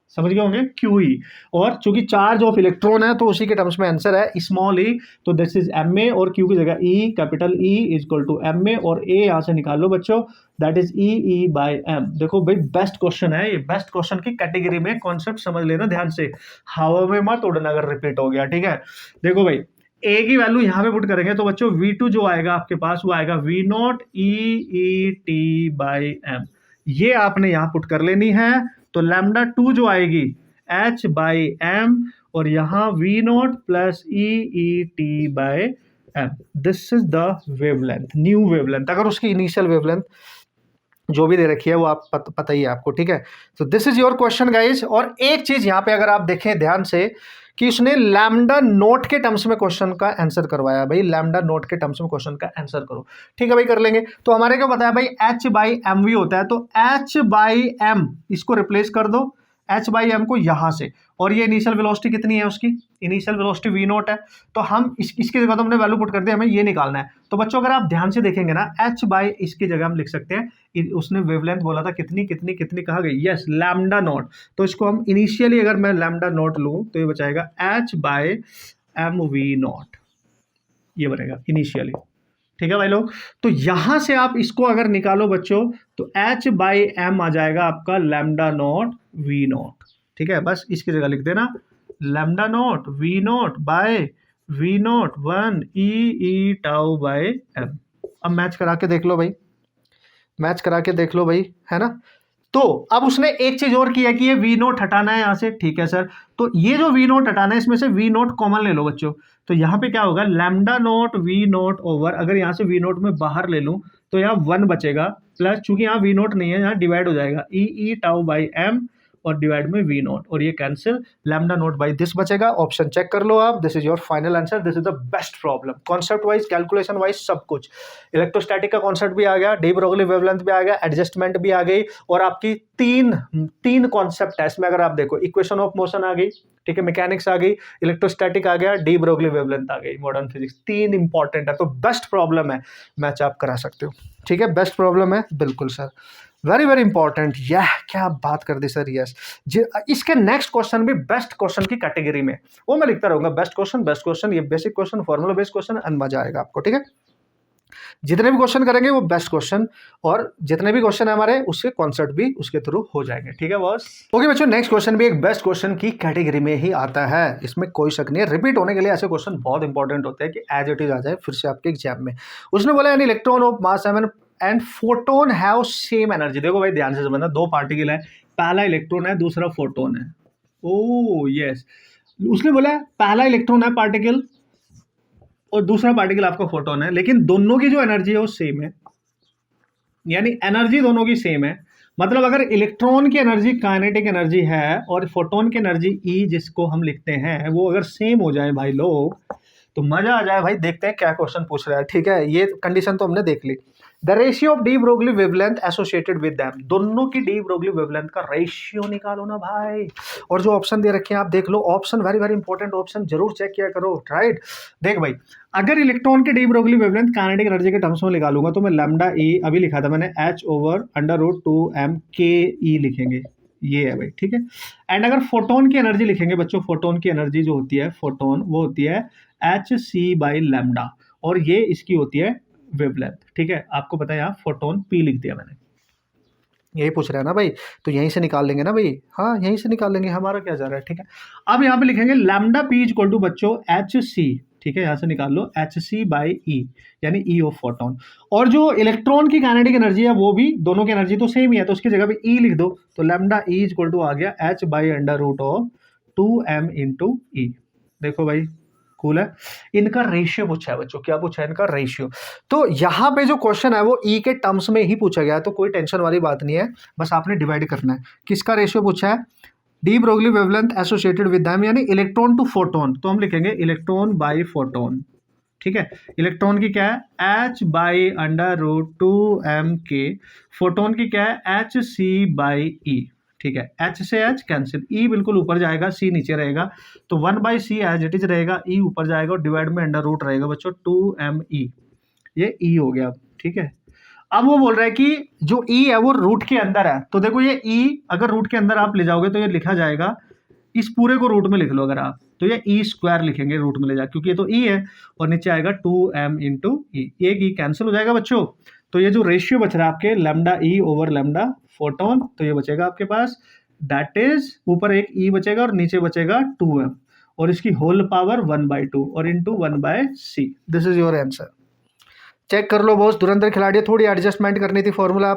Speaker 1: समझ गए होंगे, क्यू ई। और चूंकि चार्ज ऑफ इलेक्ट्रॉन है तो उसी के टर्म्स में आंसर है स्मॉल ई, तो दिस इज एम ए, और क्यू की जगह E, capital E is equal to M A, और ए यहां से निकाल लो बच्चों, that is E E by M. देखो भाई बेस्ट क्वेश्चन है ये, बेस्ट क्वेश्चन की कैटेगरी में, कॉन्सेप्ट समझ लेना ध्यान से, हवा में मत उड़ना अगर रिपीट हो गया। ठीक है, देखो भाई ए की वैल्यू यहां पे पुट करेंगे तो बच्चों V2 जो आएगा आपके पास वो आएगा V naught E T by M, ये आपने यहां पुट कर लेनी है। तो लैम्डा 2 जो आएगी h बाई एम, और यहां V naught plus E T by M, this is the wavelength, new wavelength. अगर उसकी इनिशियल वेवलेंथ जो भी दे रखी है वो आप पता ही है आपको। ठीक है, तो this is your question guys. और एक चीज यहाँ पे अगर आप देखें ध्यान से कि उसने लैम्डा नोट के टर्म्स में क्वेश्चन का आंसर करवाया, भाई लैम्डा नोट के टर्म्स में क्वेश्चन का आंसर करो। ठीक है भाई, कर लेंगे। तो हमारे क्या बताया भाई, h बाई एम वी होता है, तो h बाई एम इसको रिप्लेस कर दो, h बाई एम को यहां से, और ये इनिशियल वेलोसिटी कितनी है उसकी, इनिशियल वेलोसिटी v नॉट है, तो हम इसकी जगह तो हमने वैल्यू पुट कर दी, हमें ये निकालना है। तो बच्चों अगर आप ध्यान से देखेंगे ना, h बाई इसकी जगह हम लिख सकते हैं, उसने वेवलेंथ बोला था कितनी कितनी कितनी कहा गई, यस लैम्डा नॉट, तो इसको हम इनिशियली अगर मैं लैम्डा नॉट लूँ तो ये बचाएगा h by M V naught, ये बनेगा इनिशियली। ठीक है भाई लोग, तो यहां से आप इसको अगर निकालो बच्चों तो h बाई एम आ जाएगा आपका लैम्डा नॉट वी नॉट। ठीक है, बस इसकी जगह लिख देना lambda naught V naught by V naught 1 E tau by M. अब मैच करा के देख लो भाई, मैच करा के देख लो भाई, है ना। तो अब उसने एक चीज और की है कि ये वी नोट हटाना है यहां से। ठीक है सर, तो ये जो वी नोट हटाना है इसमें से वी नोट कॉमन ले लो बच्चों, तो यहां पे क्या होगा, lambda naught V naught over, अगर यहां से वी नोट में बाहर ले लूं तो यहाँ 1 बचेगा, प्लस चूंकि यहाँ वी नोट नहीं है यहाँ डिवाइड हो जाएगा ई टाउ बाई एम, और डिवाइड में वी नोट, और ये cancel, lambda note by this बचेगा। ऑप्शन चेक कर लो आप, this is your final answer, this is the best problem, concept wise, calculation wise, सब कुछ। इलेक्ट्रोस्टैटिक का कॉन्सेप्ट भी आ गया, डी ब्रोगली वेवलेंथ भी आ गया, एडजस्टमेंट भी आ गई, और आपकी तीन कॉन्सेप्ट है इसमें। अगर आप देखो, इक्वेशन ऑफ मोशन आ गई, ठीक है, मैकेनिक्स आ गई, इलेक्ट्रोस्टैटिक आ गया, डी ब्रोगली वेवलेंथ आ गई, मॉडर्न फिजिक्स, 3 इंपॉर्टेंट है। तो बेस्ट प्रॉब्लम है, मैच आप करा सकते हो। ठीक है, बेस्ट प्रॉब्लम है, बिल्कुल सर, वेरी वेरी इंपॉर्टेंट। यह क्या बात कर दी सर, यस। इसके नेक्स्ट क्वेश्चन भी बेस्ट क्वेश्चन की कैटेगरी में, वो मैं लिखता रहूंगा, बेस्ट क्वेश्चन, ये basic question, formula based question, and मजा आएगा आपको। ठीक है, जितने भी क्वेश्चन करेंगे वो बेस्ट क्वेश्चन, और जितने भी क्वेश्चन है हमारे उसके कॉन्सेप्ट भी उसके थ्रू हो जाएंगे। ठीक है बॉस, ओके बच्चों, नेक्स्ट क्वेश्चन भी एक बेस्ट क्वेश्चन की कैटेगरी में ही आता है, इसमें कोई शक नहीं है। रिपीट होने के लिए ऐसे क्वेश्चन बहुत इंपॉर्टेंट होते हैं कि एज इट इज आ जाए फिर से आपके एग्जाम में। उसने बोला an electron of mass 7 and photon have same energy. देखो भाई ध्यान से समझना, 2 पार्टिकल है, पहला इलेक्ट्रॉन है, दूसरा फोटोन है। ओ यस, उसने बोला पहला इलेक्ट्रॉन है पार्टिकल और दूसरा पार्टिकल आपका फोटोन है, लेकिन दोनों की जो एनर्जी है वो सेम है, यानी एनर्जी दोनों की सेम है। मतलब अगर इलेक्ट्रॉन की एनर्जी काइनेटिक एनर्जी है और फोटोन की एनर्जी ई जिसको हम लिखते हैं, वो अगर सेम हो जाए भाई लोग तो मजा आ जाए भाई। देखते हैं क्या क्वेश्चन पूछ रहा है। ठीक है, ये कंडीशन तो हमने देख ली। The ratio of de Broglie wavelength associated with them, दोनों की डी ब्रोगली वेवलेंथ का रेशियो निकालो ना भाई। और जो ऑप्शन दे रखे हैं आप देख लो, option very very important, option जरूर चेक किया करो। राइट, देख भाई, अगर इलेक्ट्रॉन की de Broglie wavelength kinetic energy के टर्म्स में निकालूंगा तो मैं लैम्डा ई, अभी लिखा था मैंने, h over √2m k e लिखेंगे, ये है भाई। ठीक है, एंड अगर फोटोन की एनर्जी लिखेंगे बच्चों, फोटोन की एनर्जी जो होती है फोटोन, वो होती है hc बाई लैम्डा, और ये इसकी होती है वेवलेंथ। ठीक है, आपको पता है यहाँ फोटोन p लिख दिया मैंने, यही पूछ रहा है ना भाई, तो यहीं से निकाल लेंगे ना भाई, हाँ यहीं से निकाल लेंगे, हमारा क्या जा रहा है। ठीक है, अब यहाँ पे लिखेंगे लैम्डा p इक्वल टू बच्चों hc। ठीक है, यहाँ से निकाल लो hc बाई ई, यानी ई ऑफ फोटोन। और जो इलेक्ट्रॉन की काइनेटिक एनर्जी है वो भी, दोनों की एनर्जी तो सेम ही है, तो उसकी जगह पे ई लिख दो, तो लैम्डा ई इक्वल टू आ गया h by under root of 2m into E. देखो भाई कूल है। इनका रेशियो पूछा है बच्चों, क्या पूछा है इनका रेशियो। तो यहाँ पे जो क्वेश्चन है वो ई के टर्म्स में ही पूछा गया है, तो कोई टेंशन वाली बात नहीं है, बस आपने डिवाइड करना है। किसका रेशियो पूछा है, D Broglie wavelength associated with them, यानी इलेक्ट्रॉन टू फोटोन, तो हम लिखेंगे इलेक्ट्रॉन बाई फोटोन। ठीक है, इलेक्ट्रॉन की क्या है H by under root two M K, photon की क्या है एच सी बाई ई। ठीक है, एच से एच कैंसिल, ई बिल्कुल ऊपर जाएगा, सी नीचे रहेगा, तो 1/c एज इट इज रहेगा, ई ऊपर जाएगा और डिवाइड में अंडर रूट रहेगा बच्चों 2me, ये ई हो गया। ठीक है, अब वो बोल रहा है कि जो ई है वो रूट के अंदर है, तो देखो ये ई अगर रूट के अंदर आप ले जाओगे तो ये लिखा जाएगा, इस पूरे को रूट में लिख लो अगर आप, तो ये ई स्क्वायर लिखेंगे रूट में ले जा, क्योंकि ये तो ई है और नीचे आएगा 2m इंटू ई, एक ई कैंसिल हो जाएगा बच्चों। तो ये जो रेशियो बच रहा है आपके लैम्डा ई ओवर लैम्डा फोटोन, तो ये बचेगा आपके पास, दैट इज ऊपर एक ई बचेगा और नीचे बचेगा 2m, और इसकी होल पावर 1/2 और into 1/c। This is your answer. Check कर लो बॉस, धुरंधर खिलाड़ी है, थोड़ी एडजस्टमेंट करनी थी, फॉर्मूला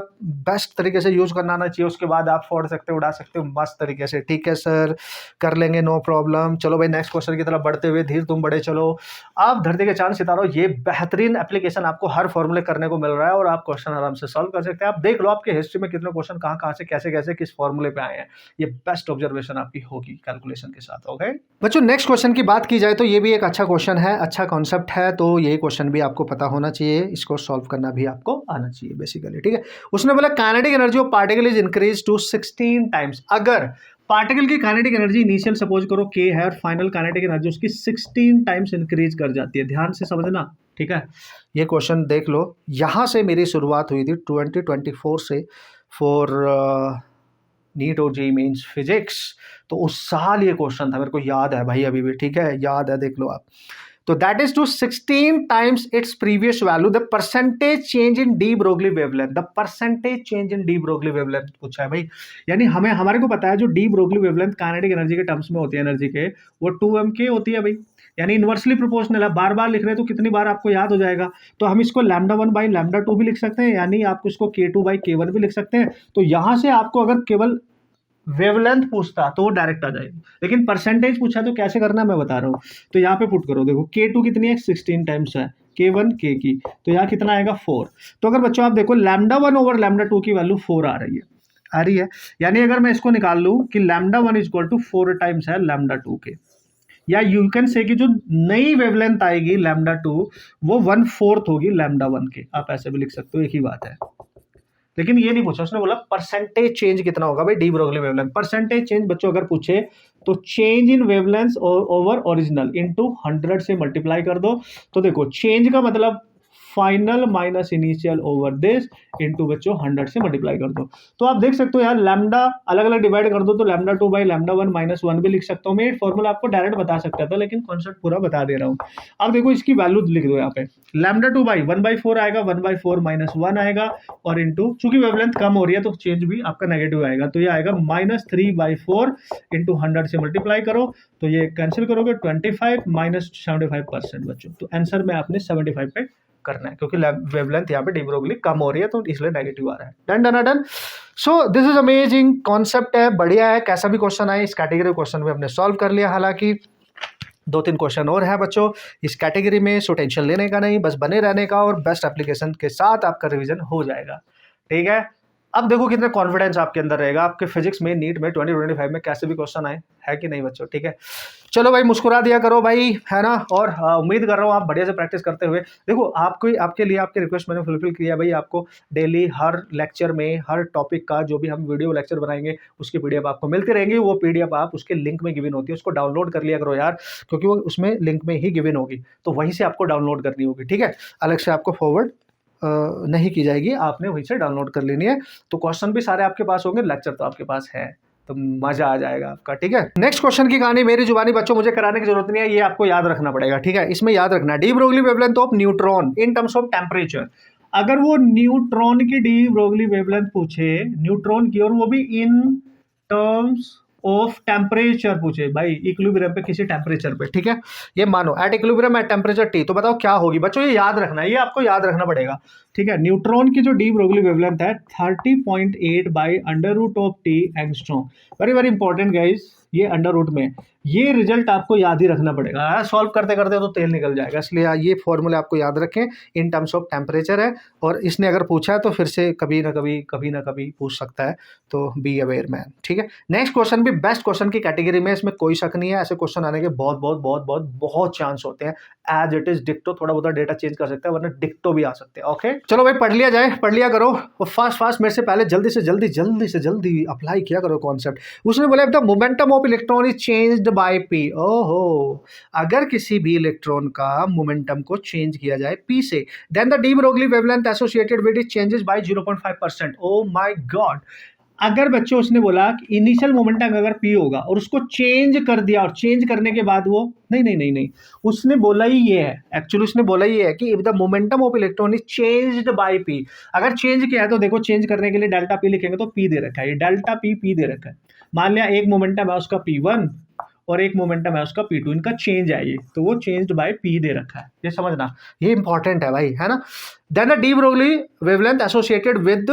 Speaker 1: बेस्ट तरीके से यूज करना आना चाहिए, उसके बाद आप फोड़ सकते हो, उड़ा सकते हो मस्त तरीके से। ठीक है सर, कर लेंगे, नो प्रॉब्लम। चलो भाई नेक्स्ट क्वेश्चन की तरफ बढ़ते हुए, धीरे तुम बड़े चलो। आप धरती के चांद सितारों, ये बेहतरीन एप्लीकेशन आपको हर फॉर्मूले करने को मिल रहा है और आप क्वेश्चन आराम से सॉल्व कर सकते हैं। आप देख लो आपके हिस्ट्री में कितने क्वेश्चन कहाँ कहाँ से कैसे कैसे किस फॉर्मूले पे आए हैं, ये बेस्ट ऑब्जर्वेशन आपकी होगी कैलकुलेशन के साथ। ओके बच्चों, नेक्स्ट क्वेश्चन की बात की जाए तो ये भी एक अच्छा क्वेश्चन है, अच्छा कॉन्सेप्ट है, तो ये क्वेश्चन भी आपको पता होना चाहिए, इसको सॉल्व करना भी आपको आना चाहिए बेसिकली। ठीक है, उसने बोला kinetic energy of particle is increase to 16 times. अगर पार्टिकल की काइनेटिक एनर्जी इनिशियल सपोज करो k है और फाइनल काइनेटिक एनर्जी उसकी 16 टाइम्स इंक्रीज कर जाती है, ध्यान से समझना। ठीक है, ये क्वेश्चन देख लो, यहां से मेरी शुरुआत हुई थी 2024 से फॉर नीट और जेईई मेंस फिजिक्स, तो उस साल ये क्वेश्चन था, मेरे को याद है भाई अभी भी। ठीक है, याद है, देख लो आप। तो that is to 16 times its previous value the percentage change in de Broglie wavelength, the percentage change in de Broglie wavelength पूछा है भाई। यानी हमारे को पता है जो de Broglie wavelength kinetic energy के टर्म्स में होती है एनर्जी के, वो 2m होती है भाई, यानी इनवर्सली प्रोपोर्शनल है। बार बार लिख रहे हैं तो कितनी बार आपको याद हो जाएगा, तो हम इसको λ1/λ2 भी लिख सकते हैं, यानी आप इसको k2/k1 भी लिख सकते हैं। तो यहां से आपको अगर केवल वेवलेंथ पूछता तो वो डायरेक्ट आ जाएगी, लेकिन परसेंटेज पूछा तो कैसे करना है मैं बता रहा हूँ। तो यहाँ पे पुट करो, देखो k2 कितनी है 16 टाइम्स है, k1 k की, तो यहाँ कितना आएगा 4। तो अगर बच्चों आप देखो λ1/λ2 की वैल्यू 4 आ रही है, यानी अगर मैं इसको निकाल लूँ कि λ1 = 4 टाइम्स है λ2 के, या यू कैन से कि जो नई वेवलेंथ आएगी λ2 वो 1/4 होगी λ1 के, आप ऐसे भी लिख सकते हो, एक ही बात है। लेकिन ये नहीं पूछा, उसने बोला परसेंटेज चेंज कितना होगा भाई D Broglie wavelength. Percentage change बच्चों अगर पूछे तो change in wavelength over original into 100 से मल्टीप्लाई कर दो, तो देखो चेंज का मतलब final minus initial over this into बच्चों 100 से मल्टीप्लाई कर दो। तो आप देख सकते हो यार, लैम्डा अलग अलग डिवाइड कर दो तो λ2/λ1 - 1 भी लिख सकता हूँ मैं। फॉर्मूला आपको डायरेक्ट बता सकता था, लेकिन कॉन्सेप्ट पूरा बता दे रहा हूँ। अब देखो इसकी वैल्यू लिख दो यहाँ पे, λ2/1/4 आएगा, 1/4 - 1 आएगा, और इंटू चूंकि वेवलेंथ कम हो रही है तो चेंज भी आपका नेगेटिव आएगा, तो ये आएगा -3/4 इंटू 100 से मल्टीप्लाई करो, तो ये कैंसिल करोगे 25 - 75% बच्चों, तो आंसर में आपने 75 पे करना है, क्योंकि वेवलेंथ यहाँ पे डी ब्रोगली कम हो रही है तो इसलिए नेगेटिव आ रहा है। Done done done. So this is amazing concept है, बढ़िया है, कैसा भी क्वेश्चन आए इस कैटेगरी क्वेश्चन में हमने सॉल्व कर लिया। हालांकि 2-3 क्वेश्चन और है बच्चों इस कैटेगरी में, सो टेंशन लेने का नहीं, बस बने रहने का, और बेस्ट एप्लीकेशन के साथ आपका रिवीजन हो जाएगा। ठीक है, अब देखो कितना कॉन्फिडेंस आपके अंदर रहेगा, आपके फिजिक्स में नीट में 2025 में कैसे भी क्वेश्चन आए, है कि नहीं बच्चों। ठीक है, चलो भाई मुस्कुरा दिया करो भाई, है ना, और उम्मीद कर रहा हूँ आप बढ़िया से प्रैक्टिस करते हुए। देखो आपके लिए आपकी रिक्वेस्ट मैंने फुलफिल किया भाई, आपको डेली हर लेक्चर में हर टॉपिक का जो भी हम वीडियो लेक्चर बनाएंगे उसकी पीडीएफ आपको मिलती रहेंगी। वो पीडीएफ आप उसके लिंक में गिवन होती है, उसको डाउनलोड कर लिया करो यार, क्योंकि वो उसमें लिंक में ही गिवन होगी, तो वहीं से आपको डाउनलोड करनी होगी। ठीक है, अलग से आपको फॉरवर्ड नहीं की जाएगी, आपने वहीं से डाउनलोड कर लेनी है। तो क्वेश्चन भी सारे आपके पास होंगे, लेक्चर तो आपके पास है, तो मजा आ जाएगा आपका। ठीक है, नेक्स्ट क्वेश्चन की कहानी मेरी जुबानी बच्चों मुझे कराने की जरूरत नहीं है, ये आपको याद रखना पड़ेगा। ठीक है, इसमें याद रखना D Broglie wavelength of neutron in terms of temperature. अगर वो न्यूट्रॉन की डी ब्रोगली वेवलेंथ पूछे, न्यूट्रॉन की, और वो भी इन टर्म्स ऑफ टेम्परेचर पूछे भाई, इक्विलिब्रियम पे किसी टेम्परेचर पे, ठीक है, ये मानो at equilibrium at temperature T, तो बताओ क्या होगी बच्चों, ये याद रखना है, ये आपको याद रखना पड़ेगा। ठीक है, न्यूट्रॉन की जो डी ब्रोगली वेवलेंथ है 30.8 √T angstrom. Very very important guys, ये अंडर रूट में है। ये रिजल्ट आपको याद ही रखना पड़ेगा, सॉल्व करते करते तो तेल निकल जाएगा, इसलिए ये फॉर्मूले आपको याद रखें। इन टर्म्स ऑफ टेम्परेचर है, और इसने अगर पूछा है तो फिर से कभी ना कभी पूछ सकता है, तो बी अवेयर मैन। ठीक है, नेक्स्ट क्वेश्चन भी बेस्ट क्वेश्चन की कैटेगरी में, इसमें कोई शक नहीं है, ऐसे क्वेश्चन आने के बहुत बहुत बहुत बहुत बहुत चांस होते हैं। एज इट इज डिक्टो, थोड़ा बहुत डेटा चेंज कर सकता है, वरना डिक्टो भी आ सकते हैं। ओके, चलो भाई पढ़ लिया जाए, पढ़ लिया करो, और फास्ट मेरे से पहले जल्दी से जल्दी अप्लाई किया करो कॉन्सेप्ट। उसने बोला the momentum of electron is changed by P. ओहो, अगर किसी भी इलेक्ट्रॉन का मोमेंटम को चेंज किया जाए पी से, then the de Broglie wavelength associated with it changes by 0.5%। Oh my God, अगर बच्चों उसने बोला कि इनिशियल मोमेंटम अगर पी होगा और उसको चेंज कर दिया, और चेंज करने के बाद वो नहीं, उसने बोला ही ये है, एक्चुअली उसने बोला ही है कि if the momentum of electron is changed by P. अगर चेंज किया है तो देखो, चेंज करने के लिए डेल्टा पी लिखेंगे तो पी दे रखा है, ये डेल्टा पी दे रखा है। मान लिया एक मोमेंटम है उसका P1 और एक मोमेंटम है उसका P2, इनका चेंज है ये, तो वो चेंज्ड बाय पी दे रखा है, ये समझना, ये इंपॉर्टेंट है भाई, है ना। Then the de Broglie wavelength associated with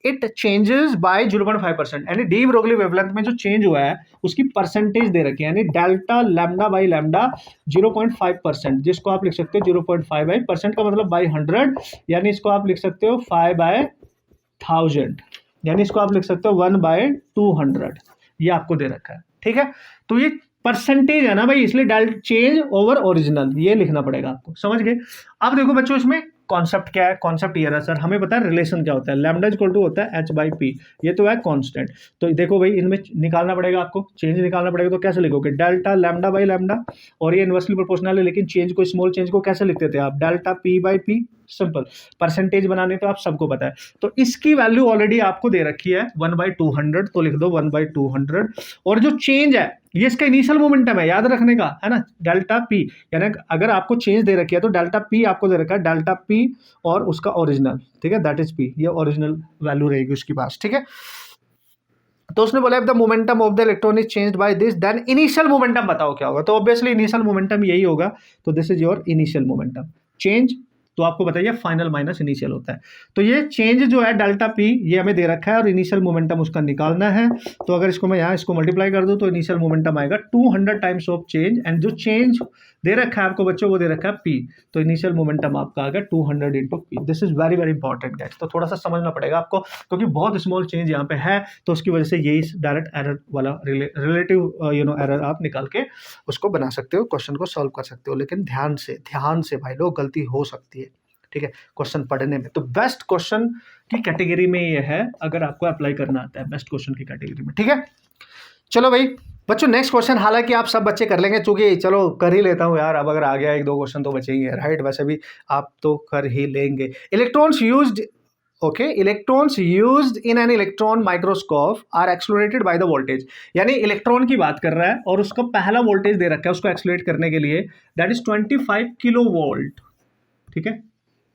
Speaker 1: it changes by 0.5%, यानी डी ब्रोगली वेवलेंथ में जो चेंज हुआ है उसकी परसेंटेज दे रखी है, यानी डेल्टा लैम्डा बाई लैम्डा 0.5%, जिसको आप लिख सकते हो 0.5 बाई परसेंट का मतलब बाई 100, यानी इसको आप लिख सकते हो 5 बाय 1000, यानी इसको आप लिख सकते हो 1 बाय 200, ये आपको दे रखा है। ठीक है, तो ये परसेंटेज है ना भाई, इसलिए डेल्टा चेंज ओवर ओरिजिनल, ये लिखना पड़ेगा आपको, समझ गए। अब देखो बच्चों, इसमें कॉन्सेप्ट क्या है, कॉन्सेप्ट ये रहा सर, हमें पता है रिलेशन क्या होता है, लैम्डा इक्वल टू होता है h बाई पी, ये तो है कांस्टेंट। तो देखो भाई, इनमें निकालना पड़ेगा आपको, चेंज निकालना पड़ेगा, तो कैसे लिखोगे, डेल्टा लैम्डा बाई लैम्डा, और ये इनवर्सली प्रोपोर्शनल है, लेकिन चेंज को, स्मॉल चेंज को कैसे लिखते थे आप, delta P by P, simple. Percentage बनाने तो आप सबको पता है, तो इसकी वैल्यू ऑलरेडी आपको दे रखी है 1/200, तो लिख दो 1/200, और जो चेंज है ये इसका इनिशियल मोमेंटम है, याद रखने का है ना, डेल्टा पी, यानी अगर आपको चेंज दे रखी है तो डेल्टा पी आपको दे रखा है, डेल्टा पी और उसका ओरिजिनल, ठीक है, दैट इज पी, ये ओरिजिनल वैल्यू रहेगी उसके पास। ठीक है, तो उसने बोला if the momentum of the electron is changed by this, then initial momentum बताओ क्या होगा, तो ऑब्वियसली इनिशियल मोमेंटम यही होगा, तो this is your initial momentum. Change तो आपको बताइए फाइनल माइनस इनिशियल होता है, तो ये चेंज जो है डेल्टा पी, ये हमें दे रखा है, और इनिशियल मोमेंटम उसका निकालना है। तो अगर इसको मैं यहाँ इसको मल्टीप्लाई कर दूं तो इनिशियल मोमेंटम आएगा 200 टाइम्स ऑफ चेंज, एंड जो चेंज दे रखा है आपको बच्चों, वो दे रखा है पी, तो इनिशियल मोमेंटम आपका आ गया 200 into P. This is very very important guys, तो थोड़ा सा समझना पड़ेगा आपको, क्योंकि बहुत स्मॉल चेंज यहाँ पे है, तो उसकी वजह से यही डायरेक्ट एरर वाला रिलेटिव एरर आप निकाल के उसको बना सकते हो, क्वेश्चन को सॉल्व कर सकते हो, लेकिन ध्यान से भाई लोग, गलती हो सकती है, ठीक है, क्वेश्चन पढ़ने में। तो बेस्ट क्वेश्चन की कैटेगरी में ये है, अगर आपको अप्लाई करना आता है बेस्ट क्वेश्चन की कैटेगरी में। ठीक है, चलो भाई बच्चों, नेक्स्ट क्वेश्चन, हालांकि आप सब बच्चे कर लेंगे, चूंकि चलो कर ही लेता हूं यार, अब अगर आ गया 1-2 क्वेश्चन तो बचेंगे, राइट, वैसे भी आप तो कर ही लेंगे। Electrons used, okay, electrons used in an electron microscope are accelerated by the voltage, यानी इलेक्ट्रॉन की बात कर रहा है और उसका पहला वोल्टेज दे रखा है उसको एक्सप्लोरेट करने के लिए, दैट इज 25 किलो वोल्ट। ठीक है,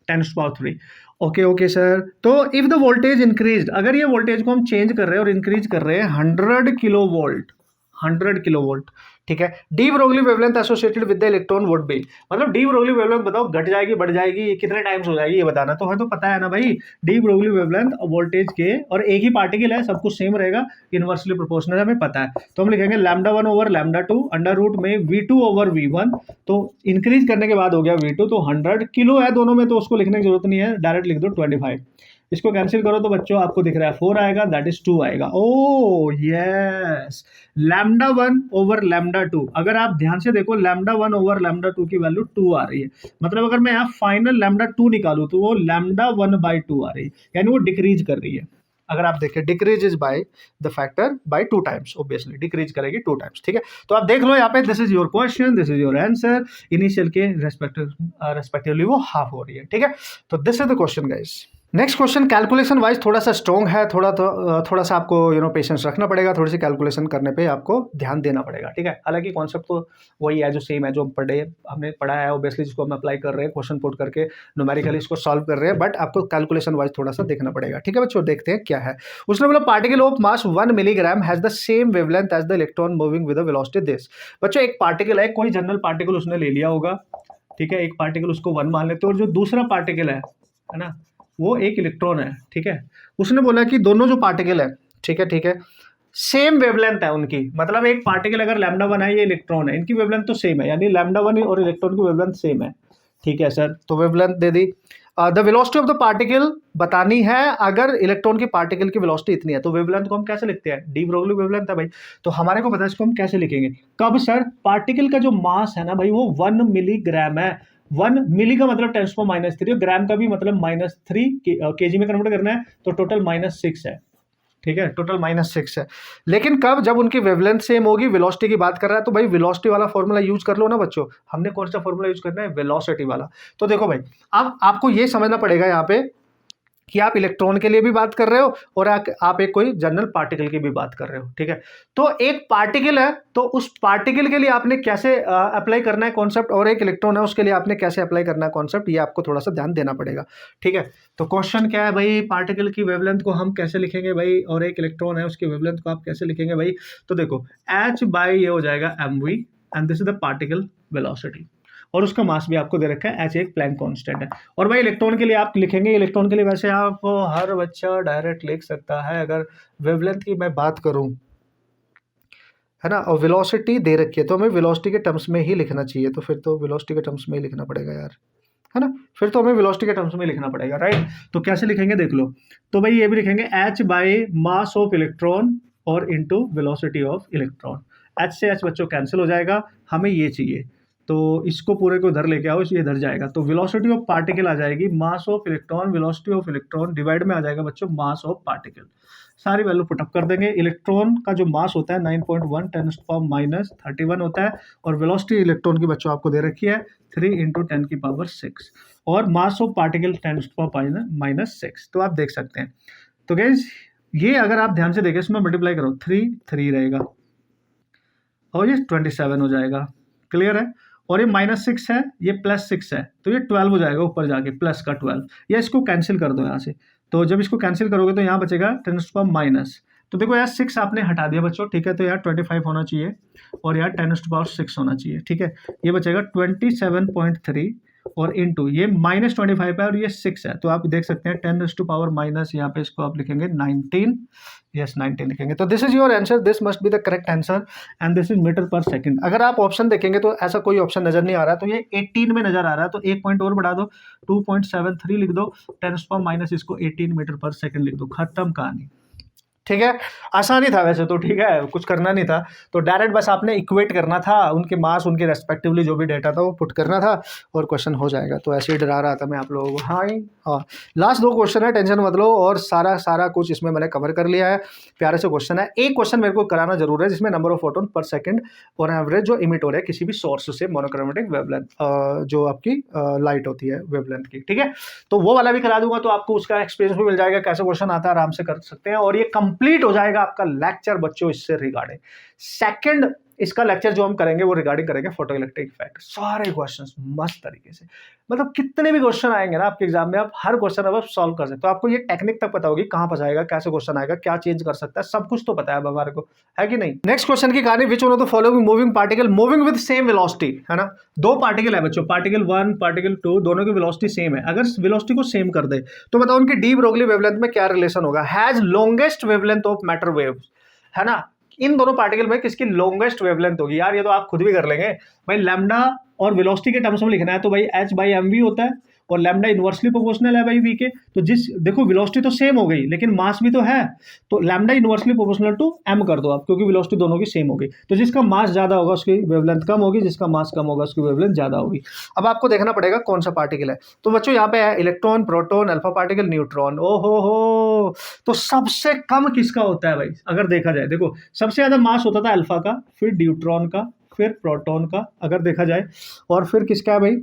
Speaker 1: 10⁻³ ओके सर। तो इफ द वोल्टेज इंक्रीज, अगर ये वोल्टेज को हम चेंज कर रहे हैं और इंक्रीज कर रहे हैं 100 किलो वोल्ट, 100 किलो वोल्ट, ठीक है, D Broglie wavelength associated with the electron would be, मतलब डी ब्रोगली वेवलेंथ बताओ, घट जाएगी बढ़ जाएगी, ये कितने टाइम्स हो जाएगी ये बताना, तो हमें तो पता है ना भाई, डी ब्रोगली वेवलेंथ वोल्टेज के, और एक ही पार्टिकल है, सब कुछ सेम रहेगा, इनवर्सली प्रोपोर्शनल हमें पता है, तो हम लिखेंगे λ1 ओवर λ2 अंडर रूट में V2 ओवर V1, तो इंक्रीज करने के बाद हो गया V2, तो 100 किलो है दोनों में, तो उसको लिखने की जरूरत नहीं है, डायरेक्ट लिख दो 25, इसको कैंसिल करो तो बच्चों आपको दिख रहा है 4 आएगा, दैट इज 2 आएगा। ओ यस, λ1 ओवर λ2, अगर आप ध्यान से देखो λ1 ओवर λ2 की वैल्यू 2 आ रही है, मतलब अगर मैं यहाँ फाइनल λ2 निकालूं तो वो λ1/2 आ रही है, यानी वो डिक्रीज कर रही है। अगर आप देखें, decrease is by the factor by 2 times, obviously decrease करेगी 2 टाइम्स। ठीक है, तो आप देख लो यहाँ पे, this is your question, this is your answer, initial के रेस्पेक्टिवली वो हाफ हो रही है। ठीक है, तो this is the question guys. Next question calculation wise थोड़ा सा स्ट्रॉन्ग है, थोड़ा सा आपको पेशेंस रखना पड़ेगा, थोड़ी सी कैलकुलेशन करने पे आपको ध्यान देना पड़ेगा। ठीक है, हालांकि कॉन्सेप्ट तो वही है, जो सेम है, जो हमने पढ़ा है ऑब्वियसली, जिसको हम अप्लाई कर रहे हैं, क्वेश्चन पुट करके न्यूमेरिकली इसको सॉल्व कर रहे हैं, बट आपको कैलकुलेशन वाइज थोड़ा सा देखना पड़ेगा। ठीक है बच्चों, देखते हैं क्या है। उसने बोला particle of mass 1 milligram has the same wavelength as the electron moving with the velocity this. बच्चों एक पार्टिकल है, कोई जनरल पार्टिकल उसने ले लिया होगा, ठीक है, एक पार्टिकल उसको 1 मान लेते हैं, और जो दूसरा पार्टिकल है ना, वो एक इलेक्ट्रॉन है। ठीक है, उसने बोला कि दोनों जो पार्टिकल है, ठीक है, सेम वेवलेंथ है उनकी, मतलब एक पार्टिकल अगर लैम्डा वन है, ये इलेक्ट्रॉन है, इनकी वेवलेंथ तो सेम है, यानी लैम्डा वन और इलेक्ट्रॉन की वेवलेंथ सेम है। ठीक है सर, तो wavelength they the. The velocity of the particle बतानी है, अगर इलेक्ट्रॉन की पार्टिकल की वेलोसिटी इतनी है तो वेवलेंथ को हम कैसे लिखते हैं, डी ब्रोगली वेवलेंथ है भाई। तो हमारे को पता है इसको हम कैसे लिखेंगे। कब सर, पार्टिकल का जो मास है ना भाई वो 1 मिलीग्राम है। 1 मिली का मतलब 10⁻³ ग्राम का भी मतलब -3 केजी में कन्वर्ट करना है, तो टोटल -6 है। ठीक है, टोटल -6 है। लेकिन कब, जब उनकी वेवलेंथ सेम होगी। वेलोसिटी की बात कर रहा है तो भाई वेलोसिटी वाला फॉर्मूला यूज कर लो ना बच्चों। हमने कौन सा फॉर्मूला यूज करना है, वेलोसिटी वाला। तो देखो भाई, अब आपको ये समझना पड़ेगा यहाँ पे कि आप इलेक्ट्रॉन के लिए भी बात कर रहे हो और आप एक कोई जनरल पार्टिकल की भी बात कर रहे हो। ठीक है, तो एक पार्टिकल है तो उस पार्टिकल के लिए आपने कैसे अप्लाई करना है कॉन्सेप्ट, और एक इलेक्ट्रॉन है उसके लिए आपने कैसे अप्लाई करना है कॉन्सेप्ट, ये आपको थोड़ा सा ध्यान देना पड़ेगा। ठीक है, तो क्वेश्चन क्या है भाई, पार्टिकल की वेवलेंथ को हम कैसे लिखेंगे भाई, और एक इलेक्ट्रॉन है उसकी वेवलेंथ को आप कैसे लिखेंगे भाई। तो देखो h/, ये हो जाएगा mv, and this is the particle velocity, और उसका मास भी आपको दे रखा है h, एक प्लैंक कांस्टेंट है। और भाई इलेक्ट्रॉन के लिए आप लिखेंगे, इलेक्ट्रॉन के लिए वैसे आप हर बच्चा डायरेक्ट लिख सकता है अगर वेवलेंथ की मैं बात करूं, है ना, और वेलोसिटी दे रखी है तो हमें वेलोसिटी के टर्म्स में ही लिखना चाहिए। तो फिर तो वेलोसिटी के टर्म्स में ही लिखना पड़ेगा यार, है ना, फिर तो हमें वेलोसिटी के टर्म्स में लिखना पड़ेगा, राइट। तो कैसे लिखेंगे देख लो, तो भाई ये भी लिखेंगे h/, मास ऑफ इलेक्ट्रॉन और into velocity of electron. h से h बच्चों कैंसिल हो जाएगा, हमें ये चाहिए, तो इसको पूरे को इधर लेके आओ, ये इधर जाएगा, तो वेलोसिटी ऑफ पार्टिकल आ जाएगी mass of electron, velocity of electron divide में आ जाएगा बच्चों मास ऑफ पार्टिकल। सारी वैल्यू पुटअप कर देंगे। इलेक्ट्रॉन का जो मास होता है 9.1 10⁻³ होता है, और वेलोसिटी इलेक्ट्रॉन की बच्चों आपको दे रखी है 3 × 10⁻⁶, और मास ऑफ पार्टिकल 10⁻⁻6। तो आप देख सकते हैं। तो गाइस ये अगर आप ध्यान से देखें, इसमें मल्टीप्लाई करो, 3 रहेगा और ये 27 हो जाएगा, क्लियर है। और ये -6 है, ये +6 है, तो ये 12 हो जाएगा ऊपर जाके, प्लस का 12, या इसको कैंसिल कर दो यहाँ से। तो जब इसको कैंसिल करोगे तो यहाँ बचेगा 10⁻⁻, तो देखो यार 6 आपने हटा दिया बच्चों, ठीक है, तो यार 25 होना चाहिए और यार 10⁻6 होना चाहिए। ठीक है, ये बचेगा 27.3 और इनटू ये -25 है और ये 6 है, तो आप देख सकते हैं 10⁻⁻, यहाँ पे इसको आप लिखेंगे 19, यस 19 लिखेंगे। तो this is your answer, this must be the correct answer, and this is metre per second. अगर आप ऑप्शन देखेंगे तो ऐसा कोई ऑप्शन नजर नहीं आ रहा, तो ये 18 में नजर आ रहा है, तो एक पॉइंट और बढ़ा दो, 2.73 लिख दो, 10⁻⁻, इसको 18 मीटर पर सेकंड लिख दो, खत्म कहानी। ठीक है, आसान ही था वैसे तो, ठीक है, कुछ करना नहीं था, तो डायरेक्ट बस आपने इक्वेट करना था, उनके मास उनके रेस्पेक्टिवली जो भी डेटा था वो पुट करना था और क्वेश्चन हो जाएगा। तो ऐसे ही डरा रहा था मैं आप लोगों को। हाँ, लास्ट 2 क्वेश्चन है, टेंशन मत लो, और सारा कुछ इसमें मैंने कवर कर लिया है। प्यारे से क्वेश्चन है, एक क्वेश्चन मेरे को कराना जरूर है जिसमें नंबर ऑफ फोटोन पर सेकंड और एवरेज जो इमिट हो रहा है किसी भी सोर्स से, मोनोक्रोमेटिक वेवलेंथ जो आपकी लाइट होती है वेवलेंथ की। ठीक है, तो वो वाला भी करा दूंगा, तो आपको उसका एक्सपीरियंस भी मिल जाएगा, कैसे क्वेश्चन आता है आराम से कर सकते हैं, और ये कंप्लीट हो जाएगा आपका लेक्चर बच्चों इससे रिगार्डिंग। सेकंड इसका लेक्चर जो हम करेंगे वो रिगार्डिंग करेंगे फोटो इलेक्ट्रिक इफेक्ट, सारे क्वेश्चंस मस्त तरीके से, मतलब कितने भी क्वेश्चन आएंगे ना आपके एग्जाम में, आप हर क्वेश्चन अब सॉल्व कर सकते हो। तो आपको ये टेक्निक तक पता होगी, कहां फंसाएगा, कैसे क्वेश्चन आएगा, क्या चेंज कर सकता है, सब कुछ तो पता है अब हमारे को, है कि नहीं। नेक्स्ट क्वेश्चन की कहानी, which one of the following moving particle moving with same velocity, है ना, 2 पार्टिकल है बच्चों, पार्टिकल 1 पार्टिकल 2, दोनों की वेलोसिटी सेम है। अगर वेलोसिटी को सेम कर दे तो बताओ उनकी डी ब्रोगली वेवलेंथ में क्या रिलेशन होगा। Has longest wavelength of matter waves, है ना, इन दोनों पार्टिकल में किसकी लॉन्गेस्ट वेवलेंथ होगी। यार ये तो आप खुद भी कर लेंगे भाई, लैम्डा और वेलोसिटी के टर्म्स में लिखना है तो भाई h/mv होता है, और लैम्डा इनवर्सली प्रोपोर्शनल है भाई v के, तो जिस देखो वेलोसिटी तो सेम हो गई लेकिन मास भी तो है, तो lambda inversely proportional to m कर दो आप, क्योंकि वेलोसिटी दोनों की सेम हो गई, तो जिसका मास ज्यादा होगा उसकी वेवलेंथ कम होगी, जिसका मास कम होगा उसकी वेवलेंथ ज्यादा होगी। अब आपको देखना पड़ेगा कौन सा पार्टिकल है। तो बच्चों यहाँ पे है electron, proton, alpha particle, neutron. ओहो हो, तो सबसे कम किसका होता है भाई, अगर देखा जाए, देखो सबसे ज्यादा मास होता था अल्फा का, फिर न्यूट्रॉन का, फिर प्रोटॉन का अगर देखा जाए, और फिर किसका है भाई,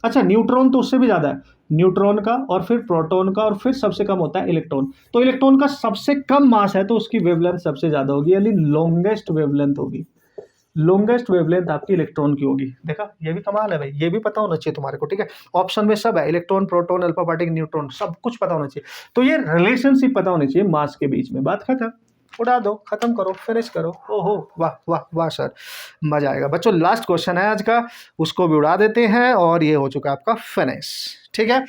Speaker 1: अच्छा न्यूट्रॉन तो उससे भी ज्यादा है, न्यूट्रॉन का, और फिर प्रोटॉन का, और फिर सबसे कम होता है इलेक्ट्रॉन। तो इलेक्ट्रॉन का सबसे कम मास है तो उसकी वेवलेंथ सबसे ज्यादा होगी, यानी लॉन्गेस्ट वेवलेंथ होगी, लॉन्गेस्ट वेवलेंथ आपकी इलेक्ट्रॉन की होगी। देखा, ये भी कमाल है भाई, ये भी पता होना चाहिए तुम्हारे को। ठीक है, ऑप्शन में सब है, electron, proton, alpha particle, neutron, सब कुछ पता होना चाहिए। तो ये रिलेशनशिप पता होनी चाहिए मास के बीच में, बात खत्म, उड़ा दो, खत्म करो, फिनिश करो। ओहो वाह वाह वाह सर, मजा आएगा बच्चों। लास्ट क्वेश्चन है आज का, उसको भी उड़ा देते हैं और ये हो चुका है आपका फिनिश। ठीक है,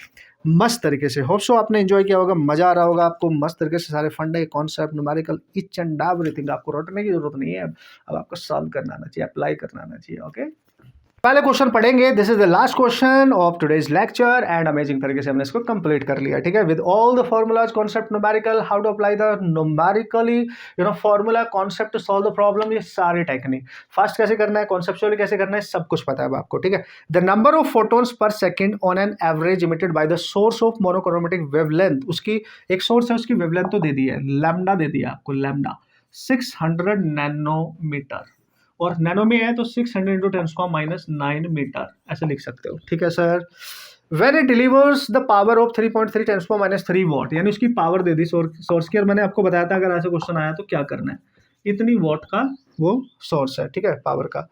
Speaker 1: मस्त तरीके से। होप सो आपने एंजॉय किया होगा, मजा आ रहा होगा आपको, मस्त तरीके से सारे फंडे, concept, numerical, each and everything आपको रटने की जरूरत नहीं है। अब आपको सॉल्व करना आना चाहिए, अप्लाई करना आना चाहिए। ओके, पहले क्वेश्चन पढ़ेंगे। This is the last question of today's lecture and amazing तरीके से हमने इसको कंप्लीट कर लिया। ठीक है, with all the formulas, concept, numerical, how to apply the numerically formula, concept to solve the problem, ये सारी टेक्निक फास्ट कैसे करना है, कॉन्सेप्चुअली कैसे करना है, सब कुछ पता है अब आपको। ठीक है, द नंबर ऑफ फोटोन्स पर second on an average emitted by the source of monochromatic wavelength, उसकी एक सोर्स है, उसकी वेवलेंथ तो दे दी है, लैम्डा दे दिया आपको, लैम्डा 600 नैनोमीटर, और नैनो में है तो 600 इंटू 10⁻⁹ मीटर ऐसे लिख सकते हो। ठीक है sir. When it delivers the power of 3.3 10⁻³ what, यानी उसकी पावर दे दी सोर्स की, और मैंने आपको बताया था अगर ऐसा क्वेश्चन आया तो क्या करना है, इतनी वॉट का वो सोर्स है। ठीक है, पावर का।